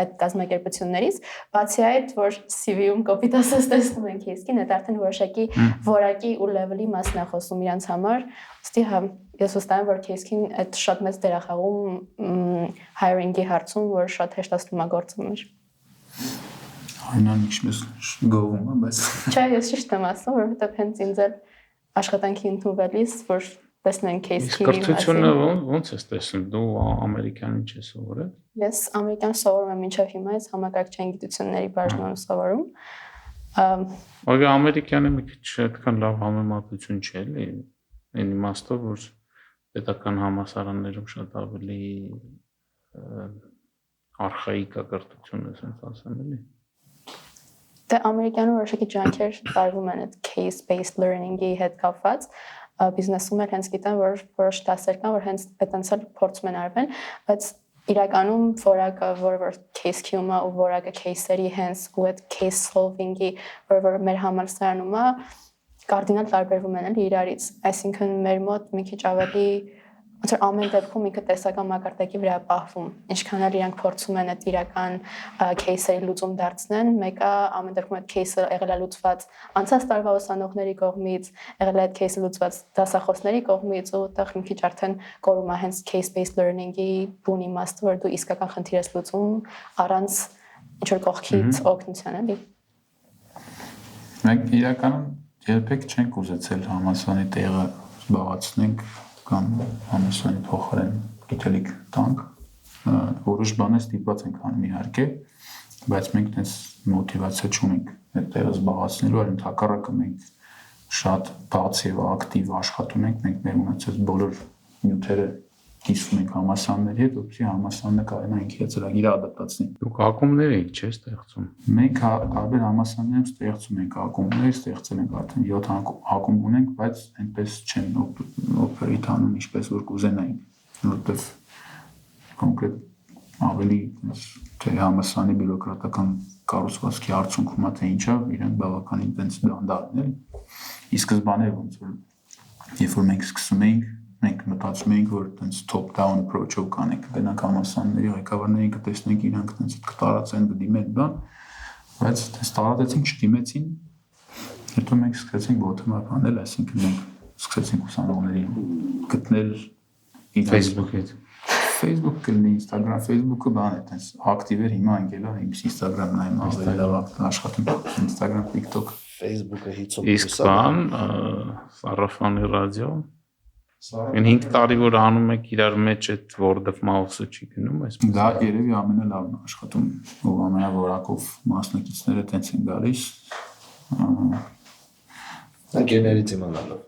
S3: այդ կազմակերպություններից, բացի այդ, որ CV-ում կոպիտ ասած տեսնում են case-ին, այդ արդեն որոշակի որակի ու level-ի մասն է խոսում իրանց համար, ուստի հա ես ուստայեմ, որ case-ին այդ շատ մեծ դեր է խաղում hiring-ի հարցում, որ շատ հեշտացնում է գործը մեր։
S2: Այնան ինչ-մեզ գովում է, բայց
S3: Չէ, ես ճիշտ եմ ասում, որովհետև հենց ինձ էլ աշխատանքի ընդունվելիս, որ տեսնեն case key-ի
S1: Կրթությունը ո՞նց ես տեսնում, դու ամերիկյան ինչ ես սովորել։
S3: Ես ամերիկյան սովորում եմ մինչև հիմա, ես համակարգչային գիտությունների բաժնում եմ սովորում։
S1: Որը ամերիկյանը մի քիչ այդքան լավ համեմատություն չէ, էլի։ Այն իմաստով, որ պետական համալսարաններում շատ ավելի արխայիկ է կրթությունը, ասենք ասեմ, էլի։
S3: Դե ամերիկյանում որոշակի ջանքեր տարվում են այդ case based learning-ի հետ կապված, բիզնեսում էլ հենց գիտեն, որ որոշ դասեր կան, որ հենց այդտենց էլ փորձում են արվել, բայց իրականում որակը, որ case queue-ը ու որակը case-երի հենց ու այդ case solving-ի, որ մեր համալսարանում է, կարդինալ տարբերվում են իրարից, այսինքն մեր մոտ մի քիչ ավելի ոնց որ ամեն դեպքում ինքը տեսական մակարդակի վրա պահվում, ինչքան էլ իրանք փորձում են այդ իրական case-երի լուծում դարձնեն, մեկը ամեն դեպքում այդ case-ը եղել է լուծված անցած տարվա ուսանողների կողմից, եղել է այդ case-ը լուծված դասախոսների կողմից ու այդտեղ մի քիչ արդեն կորում է հենց case based learning-ի բուն իմաստը, որ դու իսկական խնդիր ես լուծում առանց ինչ որ կողքից օգնության, էլի։
S2: Մենք իրականում երբեք չենք ուզեցել համալսարանի տեղը զբաղեցնենք կամ համալսարանի փոխարեն գիտելիք տանք, որոշ բաներ ստիպված ենք անում իհարկե, բայց մենք այնպես մոտիվացիա չունենք այդ տեղը զբաղեցնելու, այլ ընդհակառակը մենք շատ բաց եւ ակտիվ աշխատում ենք, մենք մեր ունեցած բոլոր նյութերը կիսում ենք համալսարանների հետ, որպեսզի համալսարանը կարողանա ինքի ծրագիրը ադապտացնի։
S1: Դուք ակումբներ եք, չէ՞, ստեղծում։
S2: Մենք տարբեր համալսարաններում ստեղծում ենք ակումբներ, ստեղծել ենք արդեն 7 ակումբ ունենք, բայց այնպես չեն օպերեյթ անում, ինչպես որ կուզենայինք, որովհետև կոնկրետ ավելի թե համալսարանի բյուրոկրատական կառուցվածքի արդյունքում թե ինչա, իրենք բավականին այնպես դանդաղ են։ Ի սկզբանե ոնց որ երբ որ մենք սկսում էինք մենք մտածում էինք, որ այդպես top down approach-ով կանենք, գնանք համալսարանների ղեկավարներին կտեսնենք իրանք այդպես կտարածեն, կդիմեն բան, բայց այդպես տարածեցինք, չդիմեցին, հետո մենք սկսեցինք bottom up անել, այսինքն մենք սկսեցինք ուսանողներին գտնել
S1: Facebook-ից։
S2: Facebook կլինի, Instagram, Facebook-ը բան է, այդպես ակտիվ էր, հիմա անգելա, Instagram-ն այն ավելի լավ աշխատում, Instagram, TikTok,
S4: Facebook-ը 50%։
S1: Իսկ բան, Սարաֆանի ռադիո Այն 5 տարի որ անում եք իրար մեջ այդ word of mouth-ը չի գնում, այսպես։
S2: Դա երևի ամենալավն աշխատում ու ամենավորակով մասնակիցները տենց են գալիս։
S4: Ընկերներից իմանալով։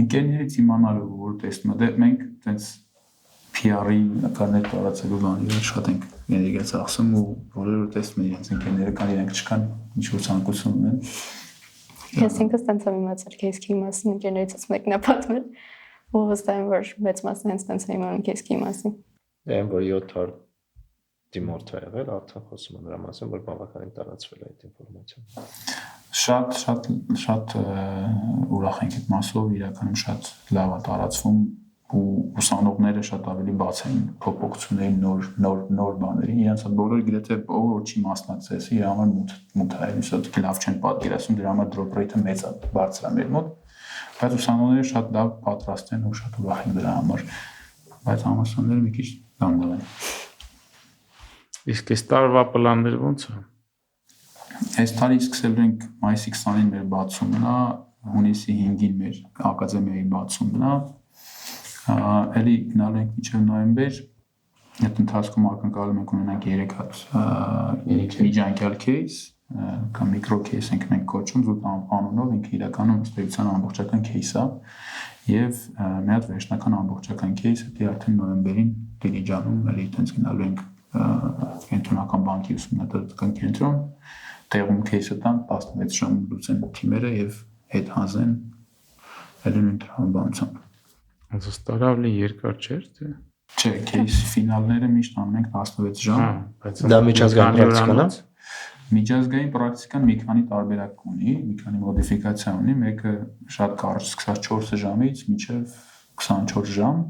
S2: Ընկերներից իմանալով որ տեսնում դե մենք տենց PR-ի նկարներ տարածելու բաներ շատ ենք էներգիա ծախսում ու բոլորը տեսնում են իրենց ընկերները կան իրենք չկան ինչ որ ցանկություն ունեն։
S3: Ես ինքս տենց եմ իմացել case-ի մասին, ընկերներիցս մեկն է պատմել։ Ու վստահ եմ, որ մեծ մասը հենց տենց է իմանում case-ի մասին։
S4: Դե որ 7 դիմորդ է եղել, արդեն խոսում են նրա մասին, որ բավականին տարածվել է այդ ինֆորմացիան։
S2: Շատ ուրախ ենք այդ մասով, իրականում շատ լավ է տարածվում ու ուսանողները շատ ավելի բաց են փոփոխությունների նոր բաներին, իրենց բոլորը գրեթե ով որ չի մասնակցել, իր համար մութ է, իսկի լավ չեն պատկերացնում, դրա համար drop rate-ը մեծ է, բարձր է մեր մոտ, բայց ուսանողները շատ լավ պատրաստ են ու շատ ուրախ են դրա համար, բայց համալսարանները մի քիչ դանդաղ են։
S1: Իսկ այս տարվա պլանները ո՞նց է։
S2: Այս տարի սկսել ենք մայիսի 20-ին մեր բացումն է, հունիսի 5-ին մեր ակադեմիայի բացումն է, էլի գնալու ենք մինչև նոյեմբեր, այդ ընթացքում ակնկալում ենք ունենանք 3 հատ միջանկյալ case, կամ micro case ենք մենք կոչում, զուտ անունով ինքը իրականում ստեղծան ամբողջական case է, եւ մի հատ վերջնական ամբողջական case դի արդեն նոյեմբերին Դիլիջանում էլի այդպես գնալու ենք կենտրոնական բանկի ուսումնասիրական կենտրոն, տեղում case-ը տան 16 ժամ լուծեն թիմերը եւ հետ հանձեն էլի նույն տրամաբանությամբ։
S1: Ոնց տարավլի երկար չէր, թե։
S2: Չէ, case ֆինալները միշտ անում ենք 16 ժամ,
S1: բայց
S4: դա միջազգային պրակտիկան է։
S2: Միջազգային պրակտիկան մի քանի տարբերակ ունի, մի քանի մոդիֆիկացիա ունի, մեկը շատ կարճ, սկսած 4 ժամից մինչև 24 ժամ,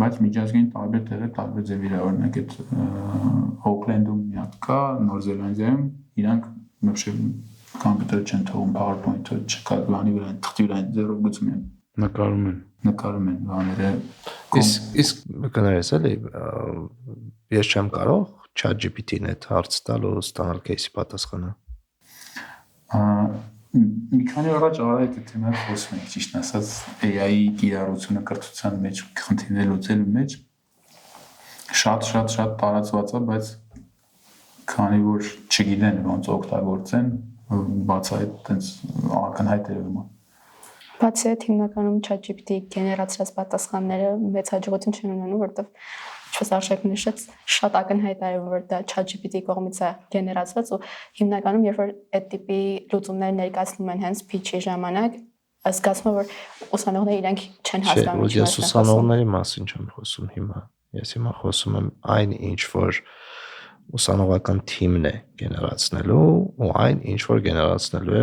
S2: բայց միջազգային տարբեր տեղեր տարբեր ձևի օրինակ այդ Օուքլենդում մի հատ կա, Նոր Զելանդիայում իրանք մշտապես կոմպյուտեր չեն թողում, PowerPoint-ը չկա, բանի վրա, թղթի վրա ձեռով գցում են, նկարում են բաները։
S4: Իսկ կներես էլի, ես չեմ կարող ChatGPT-ին այդ հարց տալ ու ստանալ case-ի պատասխանը։
S2: Մի քանի օր առաջ արա այդ թեմայով խոսում ենք, ճիշտ ասած, AI-ի կիրառությունը կրթության մեջ խնդիրներ լուծելու մեջ շատ տարածված է, բայց քանի որ չգիտեն ոնց օգտագործեն, բացահայտ տենց ակնհայտ է եղում։
S3: Բացի այդ հիմնականում ChatGPT գեներացրած պատասխանները մեծ հաջողություն չեն ունենում, որովհետև ինչպես Արշակ նշեց, շատ ակնհայտ է, որ դա ChatGPT կողմից է գեներացված ու հիմնականում երբ որ այդ տիպի լուծումներ ներկայացնում են հենց pitch-ի ժամանակ, զգացվում է որ ուսանողները իրենք չեն հասկանում
S4: ինչ է։ Ես ուսանողների մասին չեմ խոսում հիմա։ Ես հիմա խոսում եմ այն ինչ որ ուսանողական թիմն է գեներացնելու ու այն ինչ որ գեներացնելու է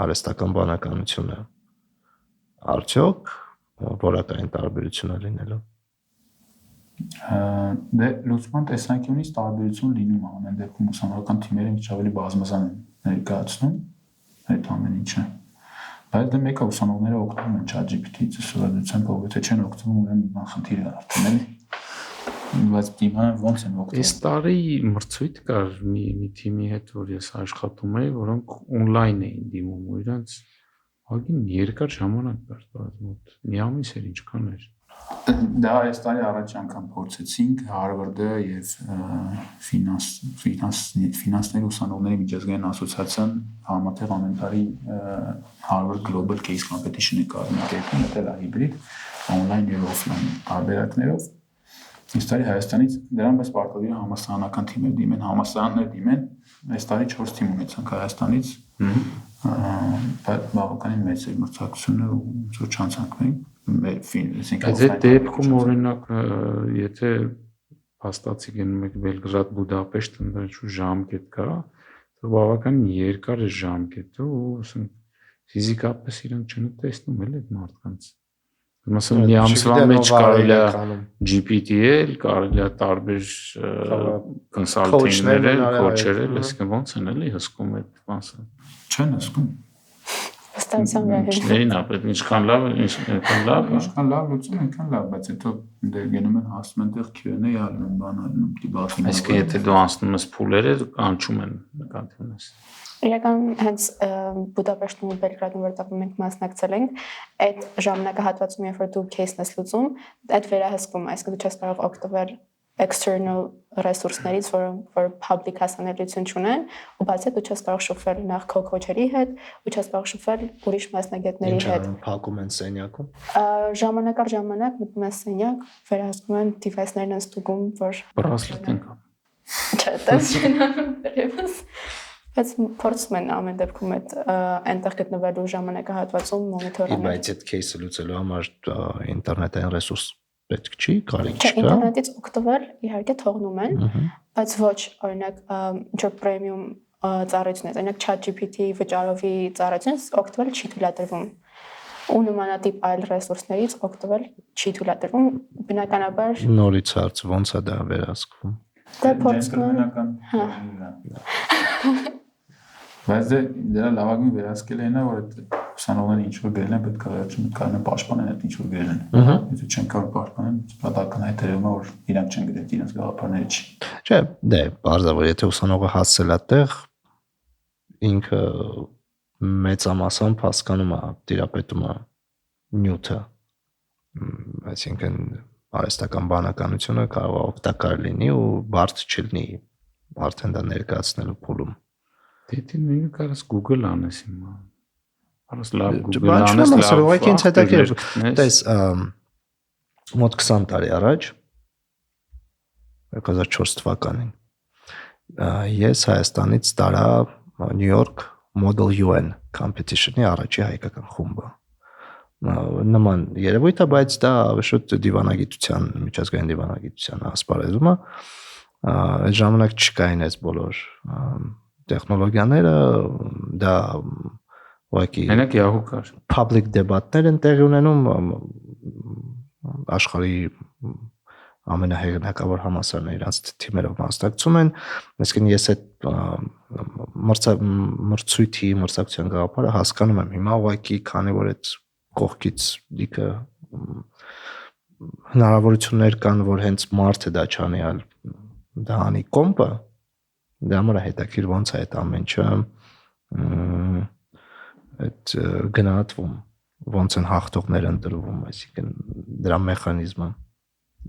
S4: արհեստական բանականությունը։ Արդյոք որակային տարբերություն է լինելու։
S2: Դե լուծման տեսանկյունից տարբերություն լինում է, ամեն դեպքում ուսանողական թիմերը ինչ ավելի բազմազան են ներկայացնում այդ ամեն ինչը։ Բայց դե մեկը ուսանողները օգտվում են ChatGPT-ից ուսուցչության կողմից, թե չեն օգտվում, ուրեմն բան խնդիր է արդեն էլի։ Բայց դիմանը ոնց են օգտվում։
S1: Այս տարի մրցույթ կար մի թիմի հետ, որ ես աշխատում էի, որոնք on-line էին դիմում ու իրանց հագին երկար ժամանակ կար, մոտ մի ամիս էր ինչքան էր։
S2: Դա այս տարի առաջ անգամ փորձեցինք Harvard-ը եւ ֆինանսների ուսանողների միջազգային ասոցիացիան համատեղ ամեն տարի Harvard Global Case Competition-ը կազմակերպում, դա է հիբրիդ, on-line եւ off-line տարբերակներով։ Այս տարի Հայաստանից դրան բայց պարտադիր է համասարանական թիմեր դիմեն, համասարաններ դիմեն, այս տարի 4 թիմ ունեցանք Հայաստանից, բայց բավականին մեծ էր մրցակցությունը ու ոնց չանցանք մենք։
S1: Այդ դեպքում օրինակ եթե հաստատի գնում եք Բելգրադ, Բուդապեշտ, այնտեղ ժամկետ կա, դա բավականին երկար է ժամկետը ու ասենք ֆիզիկապես իրենք չեն տեսնում էլ այդ մարդկանց։ Məsələn, մի ամսվա մեջ կարելի է GPT-ել, կարելի է տարբեր կոնսալտինգներ, քոչերել, այսինքն ոնց են էլի հսկում այդ բանը։
S2: Չեն հսկում։
S3: Վստահության վերաբերյալ։
S1: Չերին ապետ ինչքան լավ,
S2: ինչքան լավ լուծում, այնքան լավ, բայց հետո դեր գնում են հասնում են տեղ Q&A ալնում, բան ալնում, դիբատում։
S1: Այսինքն եթե դու անցնում ես փուլերը, կանչում են նկատի ունես։
S3: Իրականում հենց Բուդապեշտում ու Բելգրադում որտեղ մենք մասնակցել ենք, այդ ժամանակահատվածում երբ որ դու case-ն ես լուծում, այդ վերահսկում, այսինքն դու չես կարող օգտվել external resource-ներից, որ public հասանելիություն չունեն, ու բացի դու չես կարող շփվել նախ քո քոչերի հետ, ու չես կարող շփվել ուրիշ մասնագետների հետ։
S4: Փակում են սենյակում։
S3: Ժամանակ առ ժամանակ մտնում են սենյակ, վերահսկում են device-ներն են ստուգում, որ
S1: բրասլետ են կա։
S3: Չէ, դա չէ։ Բայց փորձում են ամեն դեպքում այնտեղ գտնվելու ժամանակահատվածում մոնիտորել։
S4: Բայց այդ case-ը լուծելու համար ինտերնետային ռեսուրս պետք չի, կարիք
S3: չկա։
S4: չկա։
S3: Ինտերնետից օգտվել իհարկե թողնում են, բայց ոչ, օրինակ, ինչ-որ պրեմիում ծառայությունից, օրինակ ChatGPT վճարովի ծառայությունից օգտվել չի թույլատրվում։ Ու նմանատիպ այլ ռեսուրսներից օգտվել չի թույլատրվում, բնականաբար։
S4: Նորից հարց, ոնց է դա վերահսկվում։
S3: Դա փորձում են։
S2: Բայց դրա լավագույն վերահսկելը այն է, որ այդ ուսանողները ինչ որ գրել են, պետք է վերջում կարող են պաշտպանեն այդ ինչ որ գրել են։ Եթե չեն կարող պաշտպանեն, պատահական հայտարարում է, որ իրանք չեն գրել, իրենց գաղափարները չի։
S4: Չէ, դե, բարձրավոր, եթե ուսանողը հասել է տեղ, ինքը մեծամասամբ հասկանում է տիրապետումը նյութը, այսինքն արհեստական բանականությունը կարող է օգտակար լինի ու բարդ չլինի արդեն դա ներկայացնելու փուլում։
S1: Դե նույնը կարաս Google անես հիմա։ Արս լավ Google
S4: Բայց
S1: անես, լավ։
S4: ուղղակի ինձ հետաքրքիր է, տես մոտ 20 տարի առաջ 2004 թվականին ես Հայաստանից տարա New York Model UN competition-ի առաջի հայկական խումբը։ Նման երևույթ է, բայց դա շուտ դիվանագիտության, միջազգային դիվանագիտության ասպարեզում է։ Այդ ժամանակ չկային այս բոլոր տեխնոլոգիաները, դա ուղղակի
S1: մենակ Yahoo կար։
S4: Public դեբատներ են տեղի ունենում աշխարհի ամենահեղինակավոր համալսարանները իրանց թիմերով մասնակցում են, այսինքն ես այդ մրցույթի մրցակցության գաղափարը հասկանում եմ հիմա ուղղակի քանի որ այդ կողքից դիքը հնարավորություններ կան որ հենց մարդը դա չանի, այլ դա անի կոմպը դա մորա հետաքրիր ոնց է այդ ամեն ինչը այդ գնահատվում ոնց են հաղթողները ընտրվում, այսինքն դրա մեխանիզմը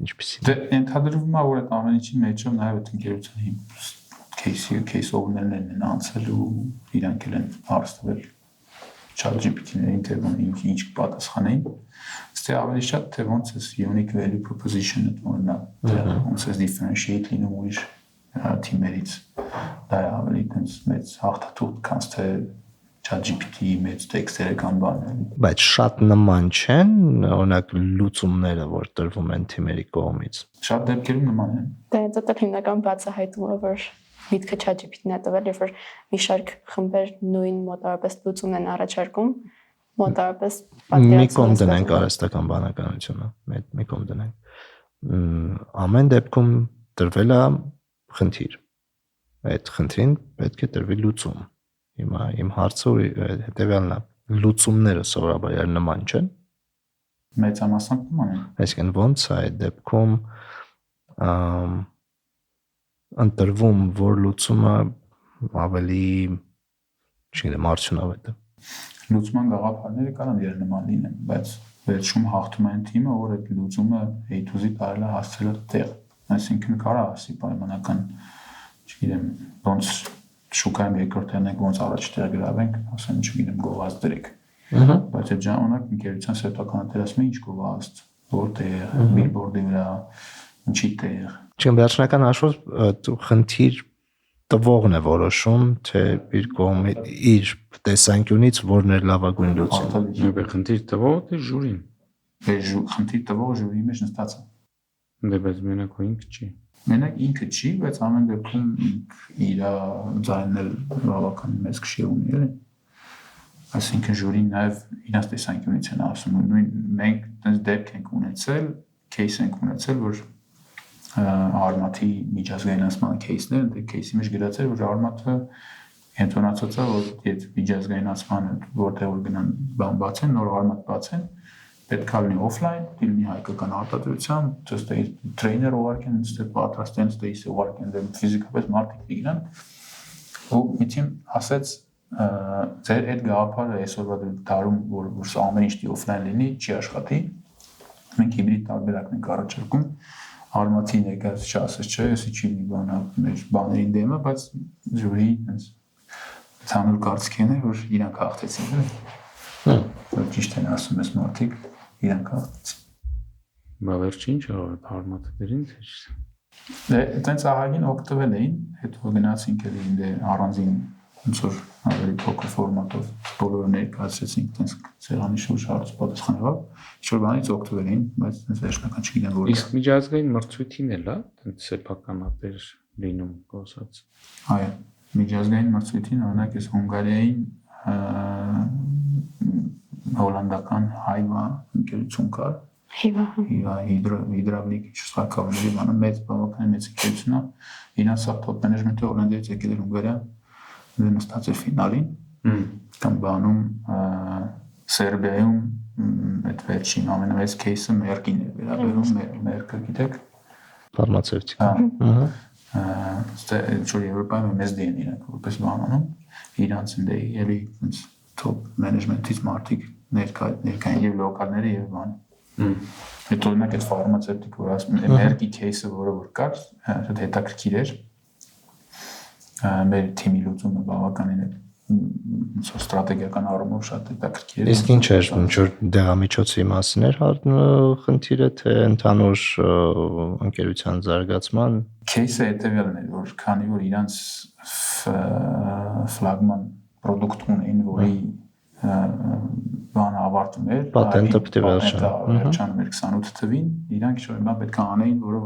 S4: ինչպեսին։
S2: Դե ընդհանրվում է որ այդ ամեն ինչի մեջը նաև այդ ընկերությունը case owner-ներն են անցել ու իրանք էլ են հարցվել ChatGPT-ներին թե ինչ պատասխանեին։ Ստե ավելի շատ թե ոնց է unique value proposition-ը որնա ոնց է differentiate լինում ուրիշ թիմերից։ Դա է ավելի տենց մեծ հաղթաթուղթ կանց թե ChatGPT-ի մեծ տեքստերը կամ բաներ։
S4: Բայց շատ նման չեն, օրինակ լուծումները, որ տրվում են թիմերի կողմից։
S2: Շատ դեպքերում նման են։
S3: Դա դա հիմնական բացահայտումը որ միտքը ChatGPT-ն է տվել, երբ որ մի շարք խմբեր նույն մոտավորապես լուծումն են առաջարկում, մոտավորապես
S4: մի կողմ դնենք արհեստական բանականությունը, մի կողմ դնենք։ Ամեն դեպքում տրվել է խնդիր։ Այդ խնդրին պետք է տրվի լուծում։ Հիմա իմ հարցը հետևյալն է. լուծումները սովորաբար նման չեն։
S2: Մեծամասամբ նման են։
S4: Այսինքն ոնց է այդ դեպքում ընտրվում, որ լուծումը ավելի, չգիտեմ, արդյունավետ է։
S2: Լուծման գաղափարները կարող են նման լինեն, բայց վերջում հաղթում են թիմը, որ այդ լուծումը A-to-Z կարելի է հասցնել տեղ։ Այսինքն կարող ասի պայմանական, չգիտեմ, ոնց շուկայում երկրորդ տեղն ենք, ոնց առաջ տեղ գրավենք, ասեմ, չգիտեմ, գովազդ դրեք։ Բայց այդ ժամանակ ընկերության սեփականը դերասում է ինչ գովազդ, որտեղ, բիլբորդի վրա, ինչի տեղ։
S4: Չեմ վերջնական հաշվով խնդիր տվողն է որոշում, թե իր կողմի իր տեսանկյունից որն է լավագույն լուծումը։
S1: Դե խնդիր տվողը դե ժյուրին։
S2: Խնդիր տվողը ժյուրիի մեջ նստած է։
S1: Դե բայց մենակ ինքը չի։
S2: Մենակ ինքը չի, բայց ամեն դեպքում իր ձայնն էլ բավականին մեծ քշի ունի, էլի։ Այսինքն ժյուրին նաև իրաց տեսանկյունից են ասում, նույն մենք այդպես դեպք ենք ունեցել, case ենք ունեցել, որ Արմաթի միջազգայնացման кейսներ, դե кейսի մեջ գրած էր, որ Արմաթը ենթոնացած է, որ եթե միջազգայնացմանը որտեղ որ գնան բան բացեն, նոր Արմաթ բացեն, պետք է լինի օֆլայն, լինի հայկական արտադրությամբ, դե տրեյներ ուղարկեն, դե պատրաստեն, դե իսկ ուղարկեն, դե ֆիզիկապես մարդիկ դիգնան։ Ու միտիմ ասեց, ձեր այդ գաղափարը այսօրվա դարում, որ սա ամեն ինչ դի օֆլայն լինի, չի աշխատի։ Մենք հիբրիդ տարբերակն ենք առաջարկում։ Արմաթի ներկայացուցիչ ասես չէ, էսի չի մի բան մեր բաներին դեմը, բայց ժյուրի այնպես ցանուր կարծիքն է, որ իրանք հաղթեցին, էլի։ Որ ճիշտ են ասում ես մարդիկ, իրանք հաղթեցին։
S1: Բա վերջին չէ, Արմաթը դերին թե չէ։
S2: Դե այտենց ահագին օգտվել էին, հետո գնացինք էլի դե առանձին ոնց որ ավելի փոքր ֆորմատով բոլորը ներկայացրեցինք այտենց սեղանի շուրջ հարց պատասխանելով, ինչ-որ բանից օգտվել էին, բայց այտենց վերջնական չգիտեմ որ։
S1: Իսկ միջազգային մրցույթին էլ է, այտենց սեփականատեր լինում կոսած։
S2: Այո, միջազգային մրցույթին օրինակ էս Հունգարիային հոլանդական Հայվա ընկերություն կար։ Հիվա հիդրավլիկ շղակավների բանը մեծ բավականին մեծ ընկերություն է։ Իրանց սա top management-ը Հոլանդիայից եկել էր Հունգարիա, նստած էր ֆինալին։ Կամ բանում Սերբիայում այդ վերջին ամենամեծ кейսը Մերկին էր վերաբերում, Մերկը գիտեք։
S4: Ֆարմացևտիկա։
S2: Ստե ինչ-որ Եվրոպայում մեծ դեն իրանք որպես բանանում, իրանց դե էլի top management-ից մարդիկ ներկային եւ լոկալները եւ բան։ Հետո օրինակ այդ ֆարմացևտիկ որ ասում եմ Մերկի кейսը որը որ կար, շատ հետաքրքիր էր։ Մեր թիմի լուծումը բավականին է ստրատեգիական առումով շատ հետաքրքիր էր։
S4: Իսկ ինչ էր, ինչ-որ դեղամիջոցի մասին էր խնդիրը, թե ընդհանուր ընկերության զարգացման։
S2: Кейսը հետևյալն էր, որ քանի որ իրանց ֆլագման պրոդուկտ ունեն, որի բանը ավարտում էր,
S4: պատենտը պետք է
S2: վերջանում էր 28 թվին, իրանք ինչ-որ բան պետք է անեին, որը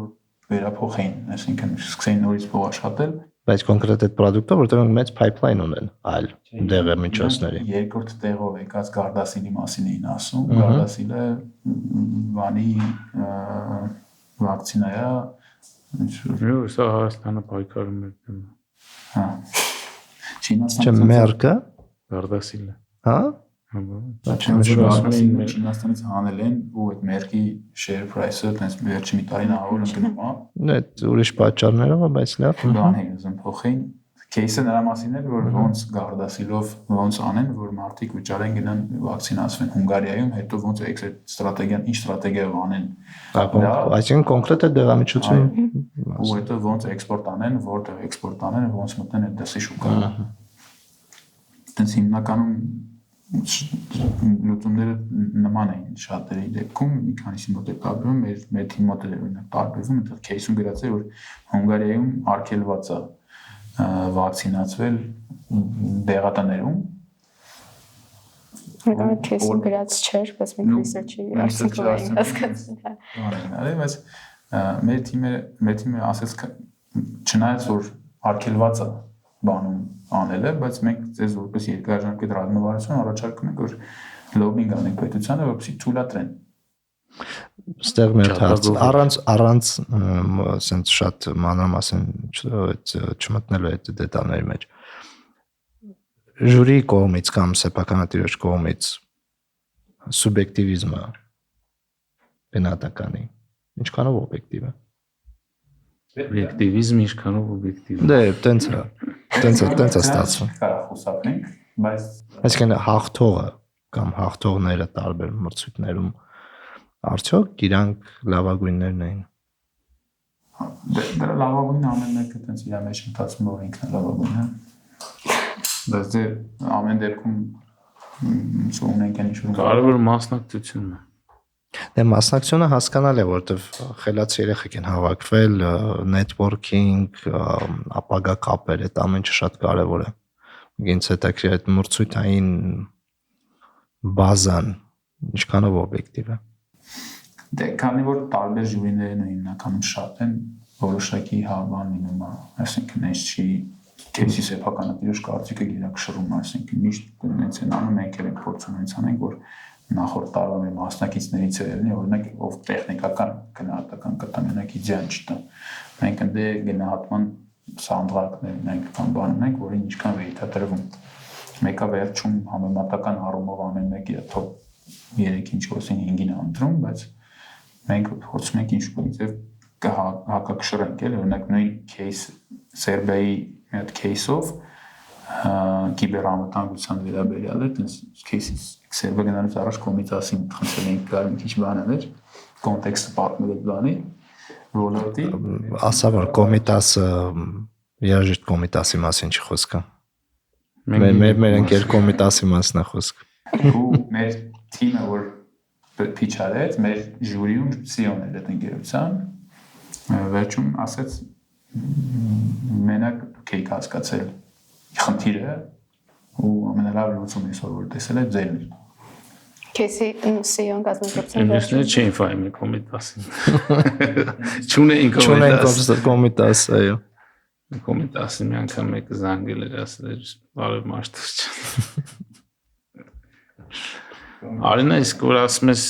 S2: վերափոխեին, այսինքն սկսեին նորից փող աշխատել։
S4: Բայց կոնկրետ այդ պրոդուկտը, որտեղ մեծ pipeline ունեն, այլ դեղամիջոցների։
S2: Երկրորդ տեղով եկած Gardasil-ի մասին էին ասում, Gardasil-ը բանի վակցինա է,
S1: Ու սա Հայաստանը պայքարում էր դեմ։
S2: Հա։
S4: Չէ, Մերկը,
S1: Gardasil-ը։
S4: հա։
S2: Չինաստանից հանել են ու այդ մերկի share price-ը տենց վերջի մի տարին ահավոր ընկնում է։
S4: Այդ ուրիշ պատճառներով է, բայց լավ։
S2: Բան է ուզում փոխեին։ Кейսը նրա մասին էր, որ ոնց Գարդասիլով ոնց անեն, որ մարդիկ վճարեն գնան վակցինացվեն Հունգարիայում, հետո ոնց է ստրատեգիան, ինչ ստրատեգիայով անեն։
S4: Այսինքն կոնկրետ է դեղամիջություն։
S2: Ու հետո ոնց էքսպորտ անեն, որտեղ էքսպորտ անեն, ոնց մտնեն այդ դասի շուկա։ Տենց հիմնականում լուծումները նման էին շատերի դեպքում, մի քանիսի մոտ է տարբերվում, մեր թիմի մոտ է օրինակ տարբերվում, այնտեղ кейսում գրած է, որ Հունգարիայում արգելված է վակցինացվել դեղատաներում։
S3: Այդ кейսում գրած չէր, բայց մենք ռիսերչի արդյունքով ենք հասկացել։
S2: Այո, բայց մեր թիմը ասաց չնայած որ արգելված է բանում անելը, բայց մենք ձեզ որպես երկարաժամկետ ռազմավարություն առաջարկում ենք, որ լոբինգ անենք պետությանը, որպեսզի թույլատրեն։
S4: Ստեղ մեր հարց առանց ասենց շատ մանրամասն չմտնելու այդ դետալների մեջ։ Ժյուրի կողմից կամ սեփականատիրոջ կողմից սուբյեկտիվիզմը գնահատականի ինչքանով օբյեկտիվ է։
S1: Օբյեկտիվիզմ ինչքանով օբյեկտիվ է։
S4: Դե, տենց է ստացվում։
S2: Կարող խուսափենք, բայց
S4: այսինքն հաղթողը կամ հաղթողները տարբեր մրցույթներում արդյոք իրանք լավագույններն էին։
S2: Դրա լավագույնը ամեն մեկը տենց իր մեջ մտածում որ ինքն է լավագույնը։ Բայց դե ամեն դեպքում ունենք այն ինչ-որ
S1: կարևոր մասնակցությունն է։
S4: Դե մասնակցությունը հասկանալի է, որովհետև խելացի երեխեք են հավաքվել, networking, ապագա կապեր, այդ ամեն ինչը շատ կարևոր է։ Ինձ հետաքրքիր այդ մրցույթային բազան ինչքանով օբյեկտիվ է։
S2: Դե քանի որ տարբեր ժյուրիներն հիմնականում շատ են, որոշակի բան լինում է, այսինքն այս չի кейսի սեփականատիրոջ կարծիքը գերակշռում, այսինքն միշտ այնց են անում, մենք էլ ենք փորձում այնց անենք, որ նախորդ տարվա մեր մասնակիցներից է ելնի, օրինակ ով տեխնիկական գնահատական կտա, մենակ իդեան չտա։ Մենք ընդ գնահատման սանդղակներ ունենք, բան ունենք, որին ինչքան վեյթ է տրվում։ Մեկը վերջում համեմատական առումով ամեն մեկի top 3-ին 4-ին 5-ին ընտրում, բայց մենք փորձում ենք ինչ-որ ձև հակակշռենք, էլ օրինակ նույն case Սերբիայի մի հատ case-ով կիբերանվտանգության վերաբերյալ էր, տենց case-ից Սերբիա գնալուց առաջ կոմիտասին խնդրել ենք գալ մի քիչ բան աներ, կոնտեքստը պատմել այդ բանի, ոլորտի։
S4: Ասա որ կոմիտասը երաժիշտ կոմիտասի մասին չի խոսքը։ Մեր ընկեր կոմիտասի մասն է խոսքը։
S2: Ու մեր թիմը որ pitch արեց, մեր ժյուրիում CEO-ն էր այդ ընկերության, վերջում ասեց մենակ դուք եք հասկացել խնդիրը ու ամենալավ լուծումը այսօր որ տեսել եք ձերն է։
S3: Кейսի CEO-ն կազմակերպության
S1: Ինքնին չէին ֆայմի կոմիտասին։ Չունեին
S4: կոմիտաս, այո։
S1: Կոմիտասին մի անգամ մեկը զանգել էր, ասել էր բարև մարդուս ջան։ Արինա, իսկ որ ասում ես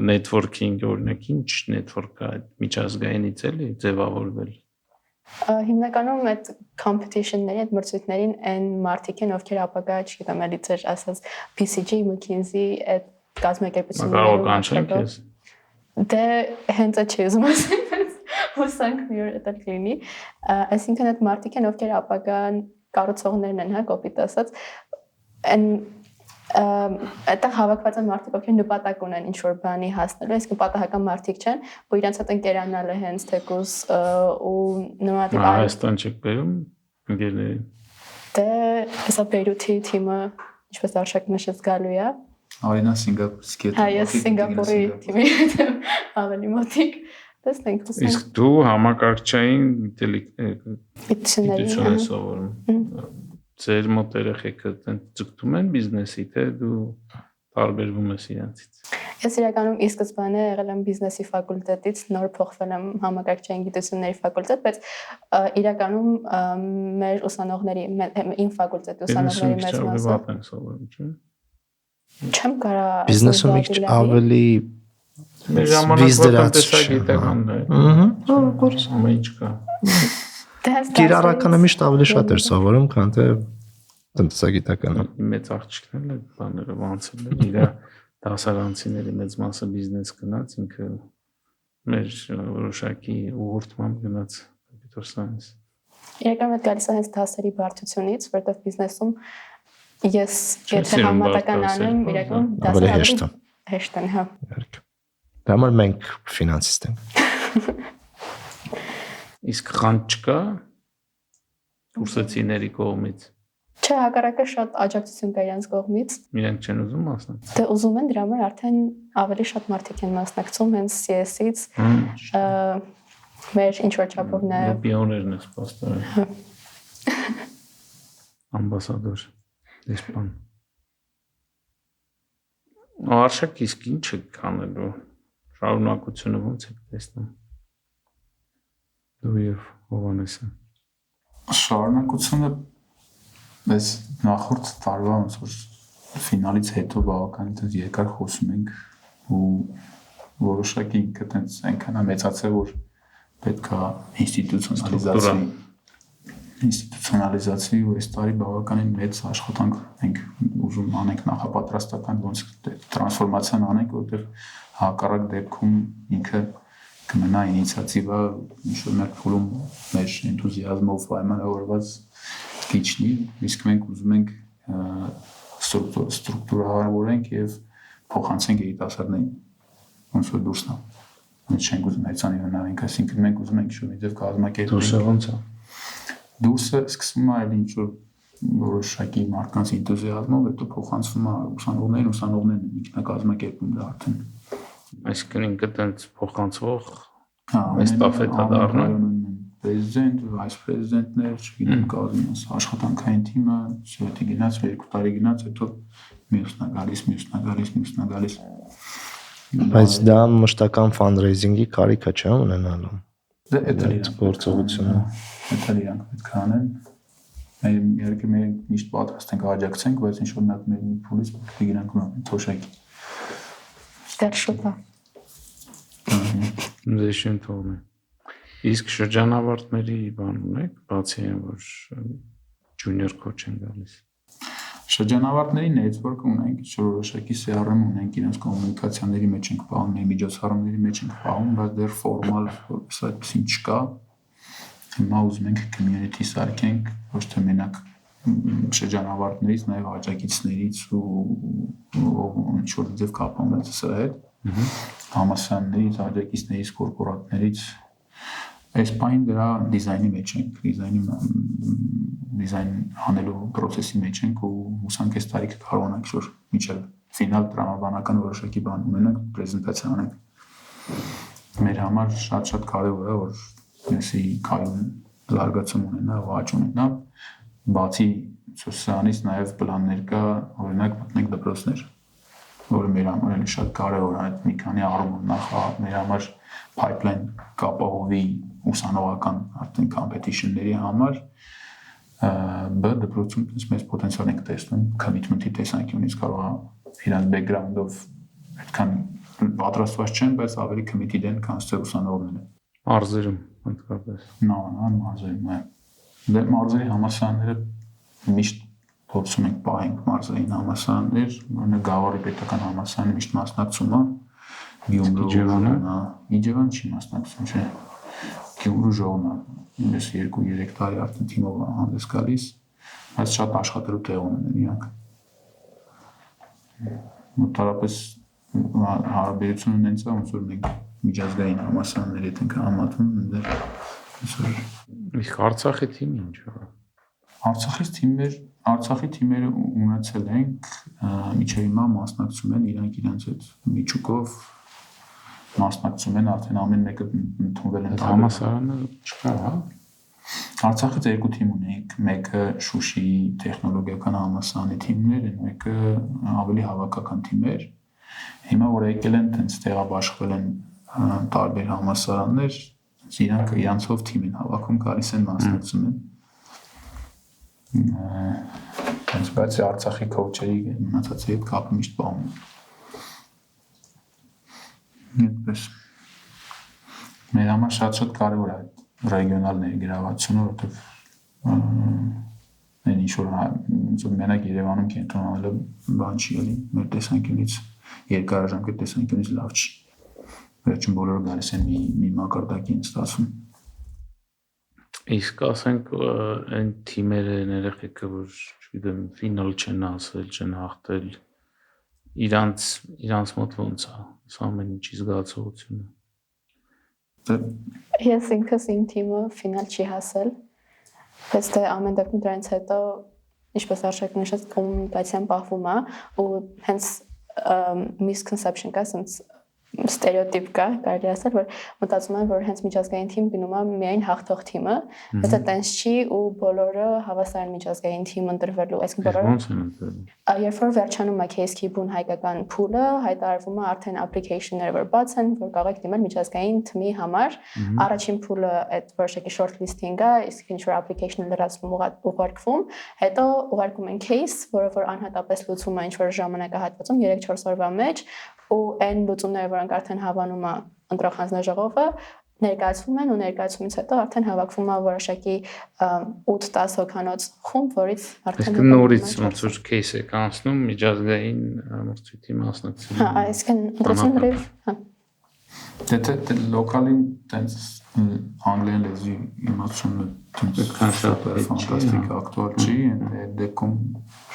S1: networking, օրինակ ինչ network է այդ միջազգայինից էլի ձևավորվել։
S3: Հիմնականում այդ competition-ների, այդ մրցույթներին այն մարդիկ են, ովքեր ապագա, չգիտեմ, էլի ձեր ասած BCG, McKinsey, այդ կազմակերպությունները։
S1: Կարող կանչենք ես։
S3: Դե հենց այդ չի ուզում ասել, բայց հուսանք մի օր դա կլինի։ Այսինքն այդ մարդիկ են, ովքեր ապագան կառուցողներն են, հա, կոպիտ ասած, այն այդտեղ հավաքված են մարդիկ, ովքեր նպատակ ունեն ինչ-որ բանի հասնելու, այսինքն պատահական մարդիկ չեն, ու իրենց հետ ընկերանալը հենց թեկուզ ու նմանատիպ
S1: Հայաստան չեք բերում ընկերներին։
S3: Դե հեսա Բեյրութի թիմը, ինչպես Արշակ նշեց, գալու է։
S2: Արինա Սինգապուրից կետ։
S3: Հա, ես Սինգապուրի թիմի հետ ավելի մոտիկ։ Տեսնենք,
S1: Իսկ դու համակարգչային
S3: գիտությունների
S1: սովորում։ Ձեր մոտ երեխեքը ձգտում են բիզնեսի, թե դու տարբերվում ես իրենցից։
S3: Ես իրականում ի սկզբանե եղել եմ բիզնեսի ֆակուլտետից, նոր փոխվել եմ համակարգչային գիտությունների ֆակուլտետ, բայց իրականում մեր ուսանողների, իմ ֆակուլտետի ուսանողների մեծ մասը չեմ կարա
S4: բիզնեսում ավելի
S1: մեր ժամանակվա տնտեսագիտականն է։ Ամեն ինչ կա։
S4: Կիրառականը միշտ ավելի շատ էր սովորում, քան թե տնտեսագիտականը։
S1: Մեծ աղջիկներն են բաներով անցել են, իր դասարանցիների մեծ մասը բիզնես գնաց, ինքը մեր որոշակի ուղղորդմամբ գնաց computer science։
S3: Իրականում այդ գալիս է հենց դասերի բարդությունից, որտեղ բիզնեսում ես եթե համատական անեմ, իրականում
S4: ավելի հեշտ է։
S3: Հեշտ են, հա։
S4: Դա համար մենք ֆինանսիստ ենք։
S1: Իսկ խանջ չկա կուրսացիների կողմից։
S3: Չէ, հակառակը շատ աջակցություն կա իրենց կողմից։
S1: Իրենք չեն ուզում մասնակցել։
S3: Դե ուզում են, դրա համար արդեն ավելի շատ մարդիկ են մասնակցում հենց CS-ից։ Մեր ինչ որ չափով նաև
S1: պիոներն է սպասել։ Ամբասադոր դեսպան։ Արշակ իսկ ինչ է կանելու։ Շարունակությունը ո՞նց է տեսնում։ Դու եւ Հովհաննեսը։
S2: Շարունակությունը Mēs նախորդ տարվա ոնց որ ֆինալից հետո բավականին երկար խոսում ենք ու որոշակի ինքը տենց այնքան է մեծացել որ պետքա ինստիտուցիոնալիզացվի ու այս տարի բավականին մեծ աշխատանք ենք ուզում անենք նախապատրաստական ոնց տրանսֆորմացիան անենք որտեղ հակառակ դեպքում ինքը կմնա ինիցիատիվա ինչ-որ մեր փուլում մեր էնտուզիազմով պայմանավորված քիչնի, իսկ մենք ուզում ենք ստրուկտուրավորենք եւ փոխանցենք երիտասարդներին ոնց որ դուրս նա մենք չենք ուզում հեծանի ունենանք այսինքն մենք ուզում ենք ինչ-որ դեպ կազմակերպենք
S1: դուրսը ոնց է
S2: դուրսը սկսվում է այլ ինչ-որ որոշակի մարդկանց էնտուզիազմով հետո փոխանցվում է ուսանողներին ինքնակազմակերպում դա արդեն
S1: այսինքն ինքը տենց փոխանցվող էստաֆետա դառնում
S2: Prezident, vice president-ներ, չգիտեմ, կազմած աշխատանքային թիմը, շուտի գնաց, 2 տարի գնաց, հետո մյուսն է գալիս։
S4: Բայց դա մշտական fundraising-ի կարիք է չէ ունենալու։
S2: Դա է
S4: գործողությունը։
S2: Դա իրանք պետք է անեն։ Իհարկե մենք միշտ պատրաստ ենք աջակցենք, բայց ինչ որ մեր փուլից պետք է գնանք ունենալ թոշակի։
S3: Դեռ շուտ է։
S1: Ձեշին թողնի։ Իսկ շրջանավարտների բան ունեք, բացի այն որ junior coach են գալիս։
S2: Շրջանավարտների network ունենք, որոշակի CRM ունենք, իրենց կոմունիկացիաների մեջ ենք պահում, միջոցառումների մեջ ենք պահում, բայց դեռ ֆորմալ որպես այդպեսին չկա։ Հիմա ուզում ենք community սարքենք, ոչ թե մենակ շրջանավարտներից, նաև աջակիցներից ու ինչ որ ձև կապ ունեցած սրա հետ։ Համասաններից, աջակիցներից, կորպորատներից Այս պայն դրա դիզայնի մեջ ենք, դիզայն անելու process-ի մեջ ենք ու հուսանք այս տարի կարողանանք շուտ միջև ֆինալ տրամաբանական որոշակի բան ունենանք, պրեզենտացիա անենք։ Մեր համար շատ կարևոր է որ այսի կայուն զարգացում ունենա, աճ ունենա, բացի սրանից նաև պլաններ կա, օրինակ մտնենք դպրոցներ, որը մեր համար էլ շատ կարևոր է, այդ մի քանի առումով նախ մեր համար pipeline կապահովի ուսանողական արդեն competition-ների համար բ դպրոցում մեծ պոտենցիալ ենք տեսնում commitment-ի տեսանկյունից կարող է իրանց background-ով այդքան պատրաստված չեն, բայց ավելի committed են, քան ստեղ ուսանողները։
S1: Մարզերում ընդհանրապես։
S2: Մարզերում է։ Դե մարզերի համալսարանները միշտ փորձում ենք պահենք մարզային համալսարաններ, օրինակ Գավառի պետական համալսարանը միշտ մասնակցում է, Գյումրու, Իջևան չի մասնակցում, չէ։ Գյումրու ժողովն է, ես 2-3 տարի արդեն թիմով հանդես գալիս, բայց շատ աշխատելու տեղ ունեն իրանք։ Մոտարապես հարաբերությունը նենց է, ոնց որ մենք միջազգային համալսարանների հետ ենք համատվում, դեռ
S1: իսկ Արցախի թիմը ինչ է։
S2: Արցախի թիմերը ունեցել ենք, միջև հիմա մասնակցում են իրանք հետ միջուկով մասնակցում են արդեն ամեն մեկը ընդունվել են
S1: համալսարանը չկա, հա։
S2: Արցախից 2 թիմ ունենք, մեկը Շուշիի տեխնոլոգիական համալսարանի թիմն էր, մեկը ավելի հավաքական թիմ էր։ Հիմա որ եկել են, տենց տեղաբաշխվել են տարբեր համալսարաններ, իրանցով թիմ են հավաքում, գալիս են մասնակցում են։ Բայց Արցախի քոուչերի մնացածի հետ կապը միշտ պահում են։ Այդպես։ Մեր համար շատ կարևոր է ռեգիոնալ ներգրավվածությունը, որովհետև այն ինչ ինչ որ ոնց որ մենակ Երևանում կենտրոնանալը բան չի էլի մեր տեսանկյունից երկարաժամկետ տեսանկյունից լավ չի վերջին բոլորը գալիս են մի մակարդակի են ստացվում
S1: իսկ ասենք այն թիմերը երեխեքը որ չգիտեմ ֆինալ չեն ասել չեն հաղթել իրանց մոտ ոնց է սա ամեն ինչի զգացողությունը
S3: Ես ինքս իմ թիմը ֆինալ չի հասել բայց դե ամեն դեպքում դրանից հետո ինչպես Արշակ նշեց կոմունիկացիան պահվում է ու հենց misconception կա sense ստերեոտիպ կա կարելի ասել որ մտածում են որ հենց միջազգային թիմ գնում է միայն հաղթող թիմը բայց այտենց չի ու բոլորը հավասար են միջազգային թիմ ընտրվելու այսինքն բոլորը երբ որ վերջանում է KSK բուն հայկական փուլը հայտարարվում է արդեն application-ները որ բաց են որ կարող եք դիմել միջազգային թիմի համար առաջին փուլը այդ որոշակի short listing-ը իսկ ինչ որ application-ը լրացվում ուղարկվում հետո ուղարկում են case որը որ անհատապես լուծվում է ինչ որ ժամանակահատվածում 3-4 օրվա մեջ ու այն լուծումները որոնք արդեն հավանում է ընտրող հանձնաժողովը ներկայացվում են ու ներկայացումից հետո արդեն հավաքվում է որոշակի 8-10 հոգանոց խումբ, որից արդեն
S1: նորից ոնց որ case է կանցնում միջազգային մրցույթի մասնակցելու։
S3: Հա, այսինքն ընտրություն լրիվ, հա։
S2: Դե լոկալին տենց անգլերեն լեզվի իմացությունը
S1: այդքան շատ
S2: ֆանտաստիկ ակտուալ չի, այդ դեպքում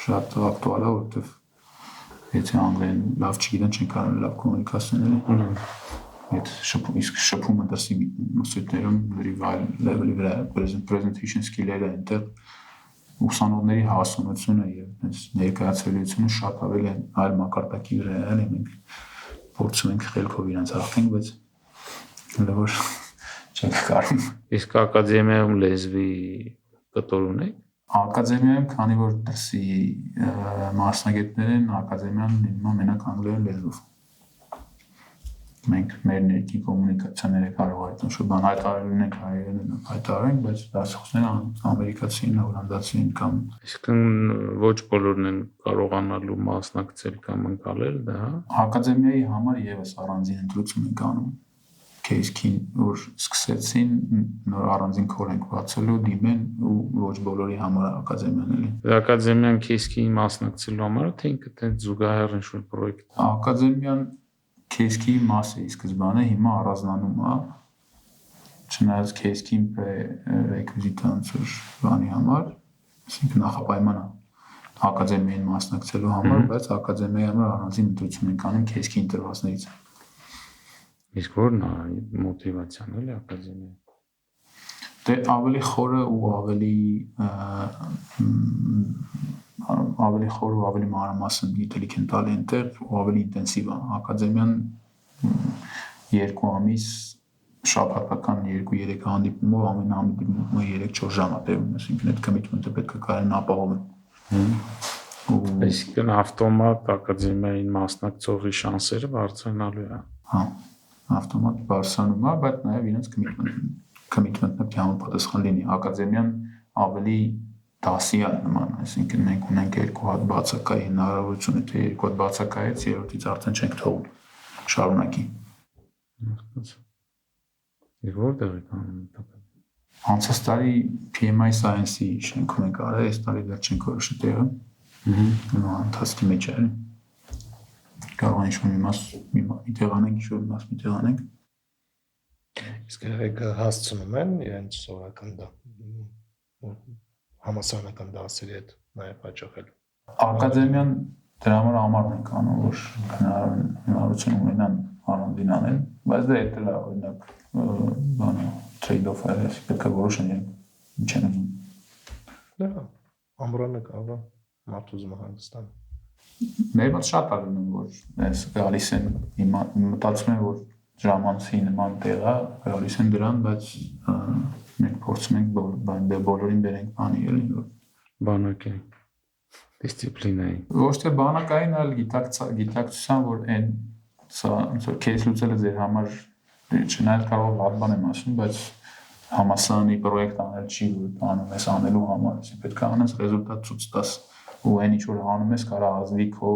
S2: շատ ակտուալ է, որովհետև եթե անգլերեն լավ չգիտեն, չեն կարող լավ կոմունիկացնել։ Այդ շփումը դասի մրցույթներում լրիվ այլ լեվելի վրա presentation skill-երը այնտեղ ուսանողների հասունությունը եւ ներկայացվելիությունը շատ ավելի այլ մակարդակի վրա է, մենք փորձում ենք խելքով իրենց հաղթենք, բայց լավ չենք կարող։
S1: Իսկ ակադեմիայում լեզվի կտոր ունեք։
S2: Ակադեմիայում, քանի որ դրսի մասնագետներ են, ակադեմիան լինում է մենակ անգլերեն լեզվով։ Մենք մեր ներքի կոմունիկացիաները կարող ենք ինչ-որ բան հայտարարել ենք հայերեն հայտարարենք, բայց դասախոսները ամերիկացի են, հոլանդացի են կամ
S1: Այսինքն ոչ բոլորն են կարողանալու մասնակցել կամ ընկալել, դա հա։
S2: Ակադեմիայի համար եւս առանձին ընտրություն ենք անում։ Case-ին որ սկսեցին նոր առանձին քոր ենք բացելու դիմեն ու ոչ բոլորի համար ակադեմիան էլի։
S1: Ակադեմիան case-ի մասնակցելու համար թե ինքը թե զուգահեռ ինչ-որ պրոյեկտ։
S2: Ակադեմիան case-ի մաս է սկզբանը, հիմա առանձնանում է։ Չնայած case-ին prerequisite անցուր բանի համար, այսինքն նախապայման է ակադեմիային մասնակցելու համար, բայց ակադեմիայի համար առանձին ընտրություն ենք անում case-ի ընտրվածներից։
S1: Իսկ որն է մոտիվացիան էլի ակադեմիայի։
S2: Դե ավելի խորը ու ավելի մանրամասն գիտելիք են տալի այնտեղ ու ավելի ինտենսիվ է։ Ակադեմիան 2 ամիս շաբաթական 2-3 հանդիպումով ամեն հանդիպումը 3-4 ժամ է տևում, այսինքն այդ commitment-ը պետք է կարեն ապահովել։
S1: Այսինքն ավտոմատ ակադեմիային մասնակցողի շանսերը բարձրանալու է։
S2: Հա, ավտոմատ բարձրանում է, բայց նաև իրենց commitment-ը պետք է համապատասխան լինի։ Ակադեմիան ավելի դասի է նման, այսինքն մենք ունենք 2 հատ բացակայի հնարավորություն, եթե 2 հատ բացակայից երրորդից արդեն չենք թողում շարունակի։
S1: Եվ որտեղ եք անում դա։
S2: Անցած տարի PMI Science-ի շենքում ենք արել, այս տարի դեռ չենք որոշել տեղը։ Ընթացքի մեջ է։ Կարող է ինչ-որ մի տեղ անենք, ինչ-որ մի տեղ անենք։
S4: Իսկ երեք հասցնում են իրենց սովորական համասարանական դասերի հետ նաև հաճախել։
S2: Ակադեմիան դրա համար ենք անում, որ հնարավորություն ունենան առանձին անել, բայց դա էլ է օրինակ բանը trade-off է, պետք է որոշեն ինչ են ուզում։
S4: Դա ամրանը կարող է մարդու զմը հանգստան։
S2: Մեր մոտ շատ ալնում որ այս գալիս են մտածում են որ ժամանցի նման տեղ է, գալիս են դրան, բայց մենք փորձում ենք բոլորին բերենք բանի էլի որ
S1: բանակի դիսցիպլինայի։
S2: Ոչ թե բանակային, այլ գիտակցության, որ այն սա ոնց որ case լուծելը ձեր համար չնայած կարող լավ բան եմ ասում, բայց համասարանի պրոյեկտ անել չի որ անում ես անելու համար, այսինքն պետք է անես ռեզուլտատ ցույց տաս ու այն ինչ որ անում ես կարող ազդի քո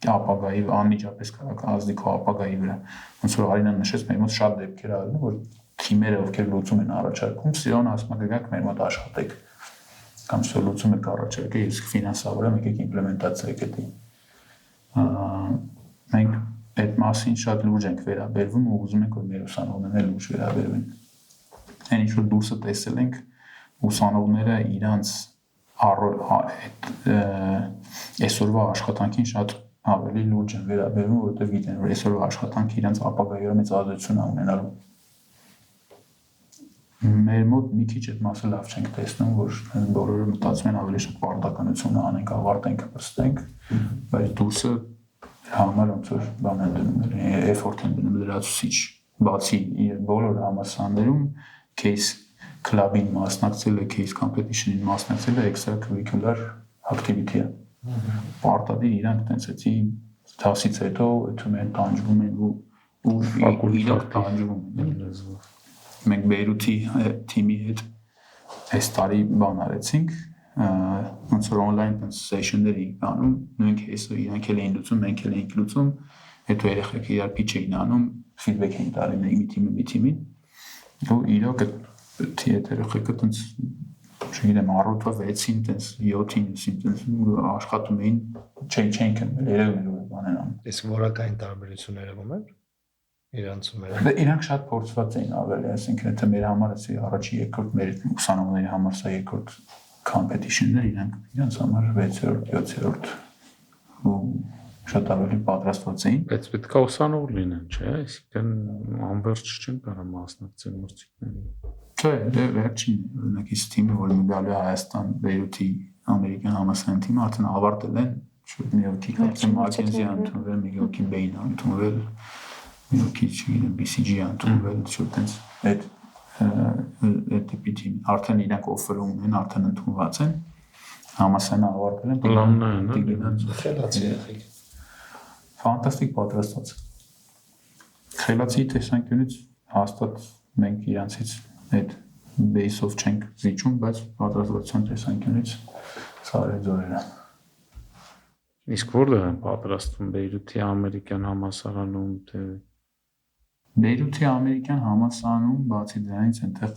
S2: ապագայի անմիջապես կարող ազդի քո ապագայի վրա։ Ոնց որ Արինան նշեց, մեր մոտ շատ դեպքեր ալնում որ թիմերը ովքեր լուծում են առաջարկում, սիրուն ասում են գաք մեր մոտ աշխատեք։ կամ սոլուցում եք առաջարկել, իսկ ֆինանսավորը մեկ եք իմպլեմենտացիա գտի։ Մենք այդ մասին շատ լուրջ ենք վերաբերվում ու ուզում ենք որ մեր ուսանողներն լուրջ վերաբերվեն։ Այն ինչ որ դուրսը տեսել ենք ուսանողները իրանց այսօրվա աշխատանքին շատ ավելի լուրջ են վերաբերվում, որովհետև գիտեն որ այսօրվա աշխատանքը իրանց ապագայի մեծ ազդեցություն է ունենալու։ Մեր մոտ մի քիչ այդ մասը լավ չենք տեսնում, որ բոլորը մտածում են ավելի շատ պարտականությունը անենք, ավարտենք, պստենք, բայց դուրսը համար ոնց որ բան են դնում, effort են դնում լրացուցիչ, բացի բոլոր համալսարաններում case club-ին մասնակցելը, case competition-ին մասնակցելը extracurricular activity-ը։ Պարտադիր իրանք տենցեցի դասից հետո այդում են տանջվում են ու իրոք տանջվում են։ Մենք Բեյրութի թիմի հետ այս տարի բան արեցինք, ոնց որ on-line session-ներ էինք անում, նույնք հեսը իրանք էլ էին լուծում, մենք էլ էինք լուծում, հետո երեխեքը իրար pitch էին անում, feedback էին տալի մի թիմին, ու իրոք այդ երեխեքը տենց չգիտեմ առօրյա 6-ին, տենց 7-ին, տենց աշխատում էին, չէին կնվել, երևում էր որ բան են անում։
S4: Իսկ որակային տարբերություն երևում էր իրանցում էր։
S2: Իրանք շատ փորձված էին ավելի, այսինքն եթե մեր համար էսի առաջի երկրորդ մեր ուսանողների համար սա երկրորդ competition-ներ, իրանք համար 6-րդ, 7-րդ ու շատ ավելի պատրաստված էին։
S1: Բայց պետք է ուսանող լինեն, չէ՞, այսինքն անվերջ չեն կարող մասնակցել մրցույթների։
S2: Չէ, դե վերջին օրինակ ის թիմը, որ գալու է Հայաստան Բեյրութի ամերիկյան համալսարանի թիմը արդեն ավարտել են, շուտ մի հոգի կարծեմ Մագենզի ընդունվել, մի հոգի Բեյն ընդունվել, մի հոգի չգիտեմ BCG ընդունվել, շուտ տենց այդ տիպի թիմ, արդեն իրանք օֆերում ունեն, արդեն ընդունված են, համալսարանը ավարտել են,
S1: Պլանն է,
S4: խելացի եղեք։
S2: Ֆանտաստիկ պատրաստված։ Խելացի տեսանկյունից հաստատ մենք իրանցից այդ base-ով չենք զիջում, բայց պատրաստվածության տեսանկյունից սարեր ձորերը։
S1: Իսկ որտեղ են պատրաստվում Բեյրութի ամերիկյան համալսարանում, թե
S2: Բեյրութի ամերիկյան համալսարանում բացի դրանից այնտեղ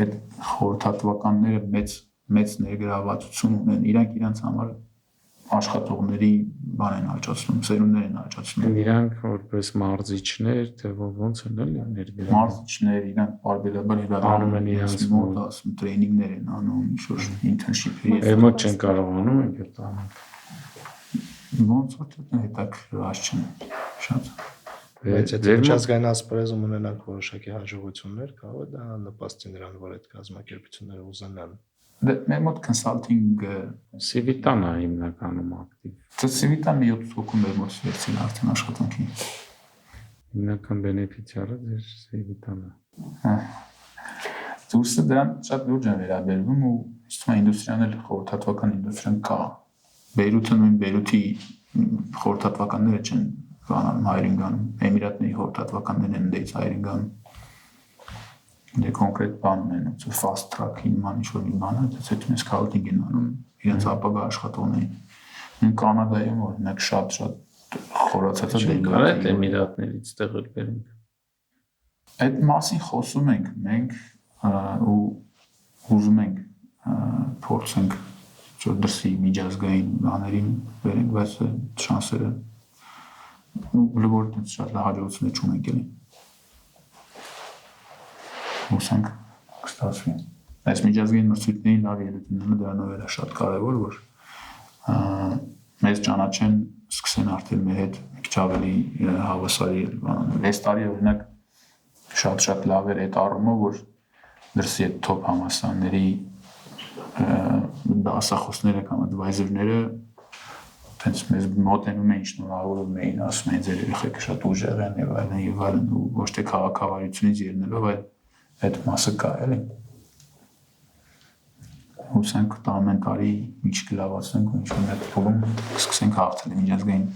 S2: այդ խորհրդատվականները մեծ ներգրավվածություն ունեն, իրանք համար աշխատողների բան են աճացնում, սերունդներ են աճացնում։
S1: Իրանք որպես մարզիչներ, թե ոնց են էլի ներգրավում։
S2: Մարզիչներ, իրանք բարբերաբար
S1: անում են իրենց
S2: մոտ ասում տրեյնինգներ են անում, ինչ-որ internship-երի։
S1: Այդ մոտ չեն կարողանում այդ անում։
S2: Ոնց որ հետաքրքրված չեն շատ։
S4: Բայց եթե միջազգային ասպարեզում ունենանք որոշակի հաջողություններ, կարող է դա նպաստի նրան, որ այդ կազմակերպությունները ուզենան։
S2: Դե մեր մոտ consulting
S1: Civitan-ը հիմնականում ակտիվ։
S2: Civitan մի 7 հոգու մեր մոտ վերցին արդեն աշխատանքի։
S1: Հիմնական բենեֆիցիարը ձեր Civitan-ը։
S2: Դուրսը դրան շատ լուրջ են վերաբերվում ու իստում ինդուստրիան էլ խորհրդատվական ինդուստրիան կա։ Բեյրութը նույն Բեյրութի խորհրդատվականները չեն բանանում հայրեն գանում, Էմիրատների խորհրդատվականներն են դից հայրեն գանում։ Դե կոնկրետ բան ունեն, ոնց fast track-ին ման ինչ-որ մի բան է, դից հետո ես scouting են անում իրենց ապագա աշխատողներին։ Նույն Կանադայում օրինակ շատ խորացած է
S1: Կարա այդ Էմիրատներից տեղել բերենք։
S2: Այդ մասին խոսում ենք մենք ու ուզում ենք փորձենք որ դրսի միջազգային բաներին բերենք, բայց շանսերը լուրջ շատ հաջողություններ չունենք էլի։ Հուսանք կստացվի։ Այս միջազգային մրցույթներին լավ ելույթները դրանով է շատ կարևոր, որ մեզ ճանաչեն, սկսեն արդեն մեր հետ մի քիչ ավելի հավասարի բաներ։ Այս տարի օրինակ շատ լավ էր այդ առումով, որ դրսի այդ top համալսարանների դասախոսները կամ advisor-ները տենց մեզ մոտենում էին, շնորհավորում էին, ասում էին ձեր երեխեքը շատ ուժեղ են եւ այլն ու ոչ թե քաղաքավարությունից ելնելով, այլ այդ մասը կա էլի։ Հուսանք ամեն տարի մի քիչ լավացնենք ու ինչ-որ մեկ փուլում սկսենք հաղթել միջազգային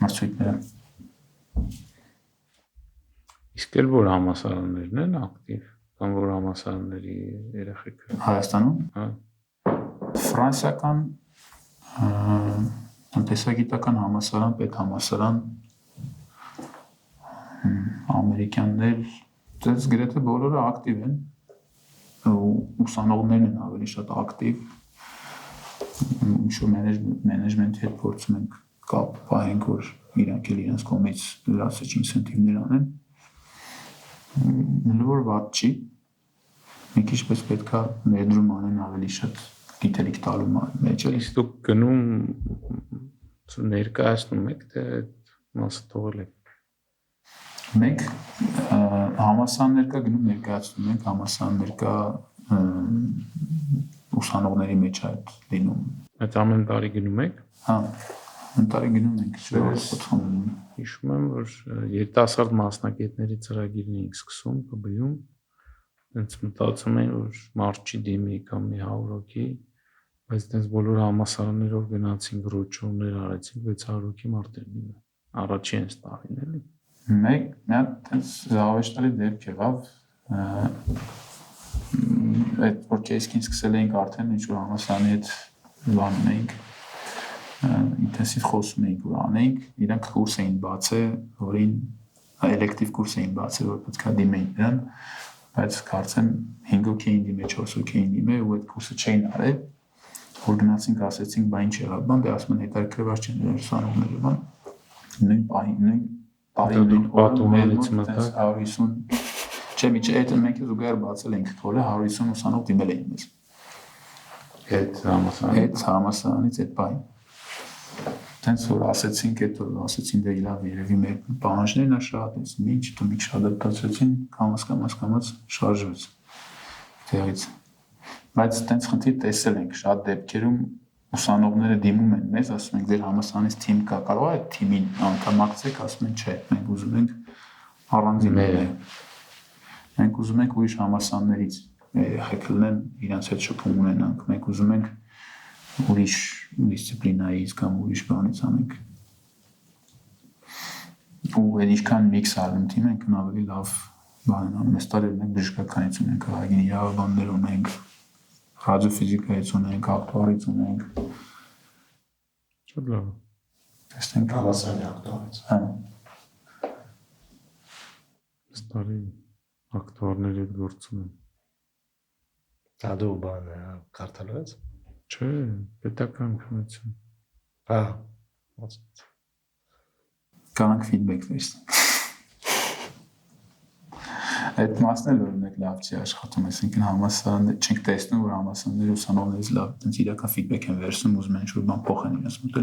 S2: մրցույթները։
S1: Իսկ էլ որ համալսարաններն են ակտիվ, կամ որ համալսարանների երեխեքը
S2: Հայաստանում։
S1: Հա։
S2: Ֆրանսիական տնտեսագիտական համալսարան, պետհամալսարան, ամերիկյաններ, դες գրեթե բոլորը ակտիվ են ու ուսանողներն են ավելի շատ ակտիվ, ինչ-որ մենեջմենթի հետ փորձում ենք կապ պահենք, որ իրանք էլ իրենց կողմից լրացիչ ինսենտիվներ անեն։ Նոր վատ չի, մի քիչ պես պետքա ներդրում անեն ավելի շատ գիտելիք տալու մեջ էլ։
S1: Իսկ դուք գնում ներկայացնում եք, թե մասը թողել եք։
S2: Մենք համալսարաններ կա գնում ներկայացնում ենք, համալսարաններ կա ուսանողների մեջ այդ լինում։
S1: Այդ ամեն տարի գնում եք։
S2: Հա, տարի գնում ենք, խոցանում։
S1: Հիշում եմ, որ երիտասարդ մասնակիցների ծրագիրն էինք սկսում ԿԲ-ում, հենց մտածում էին, որ մարդ չի դիմի կամ մի 100 հոգի, բայց դες բոլոր համալսարաններով գնացինք ռոչոներ արեցինք 600 հոգի մարդեր դիմը։ Առաջին տարին էլի։
S2: Մեկ մի հատ այնպես զավեշտալի դեպք եղավ, այդ որ կեսքին սկսել էինք արդեն ինչ-որ համալսարանի հետ բան ունեինք, ինտենսիվ խոսում էինք, որ անենք, իրանք կուրս էին բացել, որին էլեկտիվ կուրս էին բացել, որ պետք է դիմեին դրան, բայց կարծեմ 5 հոգի էին դիմել, 4 հոգի էին դիմել ու այդ կուրսը չէին արել, որ գնացինք ասեցինք, բա ինչ եղավ, բան, դե ասում են հետաքրքրված չեն ուսանողները, բան, նույն պահին, նույն տարին
S1: պատումներից մտա
S2: 150 չէ, միջի այդ մենք զուգահեռ բացել ենք քոլը 150 ուսանող դիմել էին մեզ։
S1: հետ
S2: համալսարանից այդ բան։ Տենց որ ասեցինք, այդ որ ասեցին դե լավ երևի մեր պահանջներն է շատ, այս ինչ դու մի քիչ ադապտացրեցին, կամաց շարժվեց տեղից։ Բայց տենց խնդիր տեսել ենք շատ դեպքերում ուսանողները դիմում են մեզ, ասում են ձեր համալսարանից թիմ կա, կարող է այդ թիմին անդամակցեք, ասում են չէ, մենք ուզում ենք առանձին մենք ուզում ենք ուրիշ համալսարաններից երեխեք լինեն, իրենց հետ շփում ունենանք, մենք ուզում ենք ուրիշ դիսցիպլինայից կամ ուրիշ բանից անենք։ Ու այդ ինչքան միքս ալնում թիմ ենք, ավելի լավ բան են անում, այս տարի մենք բժշկականից ունենք, հագին իրավաբաններ ունենք, ռադիոֆիզիկայից ունենք, ակտուարից ունենք։
S1: Շատ լավ։
S2: Տեսնենք
S4: Համալսարանի ակտուարից։
S2: Հա։
S1: Այս տարի ակտուարների հետ գործում եմ։
S4: Դա դու բան կարդալու ես։
S1: Չէ, պետական քննություն։
S4: Հա։
S2: Կանանք ֆիդբեք տեսնենք։ Այդ մասն էլ որ մեկ լավ չի աշխատում, այսինքն համալսարաններ չենք տեսնում, որ համալսարանների ուսանողներից լավ այնց իրական ֆիդբեք են վերցնում, ուզում են ինչ-որ բան փոխեն իրենց մոտ։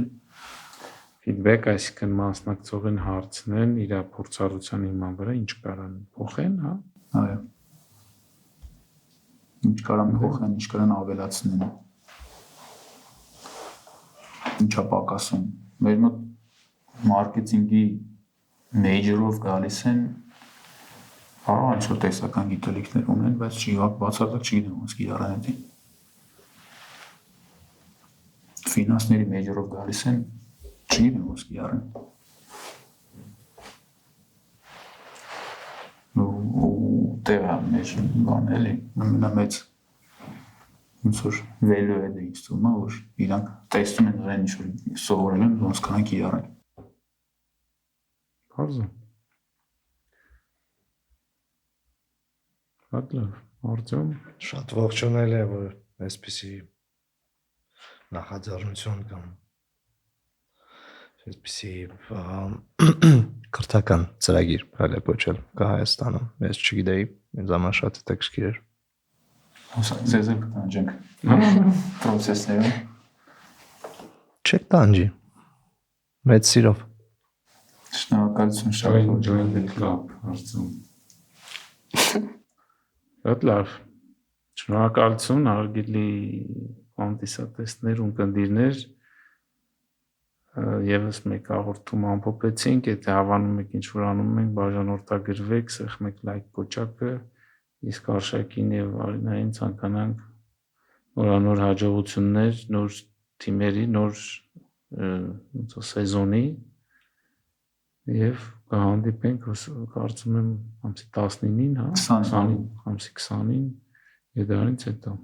S1: Ֆիդբեք, այսինքն մասնակցողին հարցնեն իր փորձառության հիման վրա ինչ կարան փոխեն, հա։
S2: Այո։ Ինչ կարան փոխեն, ինչ կարան ավելացնեն։ Ինչա պակասում։ Մեր մոտ մարքեթինգի մեյջորով գալիս են կարող ինչ-որ տեսական գիտելիքներ ունեն, բայց բացարձակ չգիտեմ ոնց կիրառեն դա։ Ֆինանսների մեյջորով գալիս են, չգիտեմ ոնց կիրառեն։ Ու տեղա մեջ բան էլի, ամենամեծ ոնց որ value է ինձ թվում է, որ իրանք տեսնում են նրան ինչ-որ սովորել են, ոնց կանանք իրարեն։
S1: Բարձր։ Շատ լավ, Արտյոմ։
S4: Շատ ողջունել է, որ այսպիսի նախաձեռնություն կամ այսպիսի քրթական ծրագիր հələ փոչել կա Հայաստանում։ Ես չգիտեի, ինձ համար շատ հետաքրքիր էր։
S2: Ձեզ էլ կտանջենք պրոցեսները։
S4: Չեք տանջի։ Մեծ սիրով։
S2: Շնորհակալություն շատ
S1: Join the club, Արտյոմ։ Շատ լավ։ Շնորհակալություն, հարգելի կոնտեսատեսներ ու կնդիրներ։ Եվս մեկ հաղորդում ամփոփեցինք, եթե հավանում եք ինչ-որ անում ենք, բաժանորդագրվեք, սեղմեք լայք կոճակը, իսկ Արշակին եւ Արինային ցանկանանք նորանոր հաջողություններ, նոր թիմերի, նոր սեզոնի եւ կհանդիպենք, կարծում եմ, ամսի 19-ին, հա, 20-ին, ամսի 20-ին եւ դրանից հետո։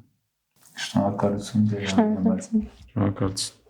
S2: Շնորհակալություն ձեզ համար։
S1: Շնորհակալություն։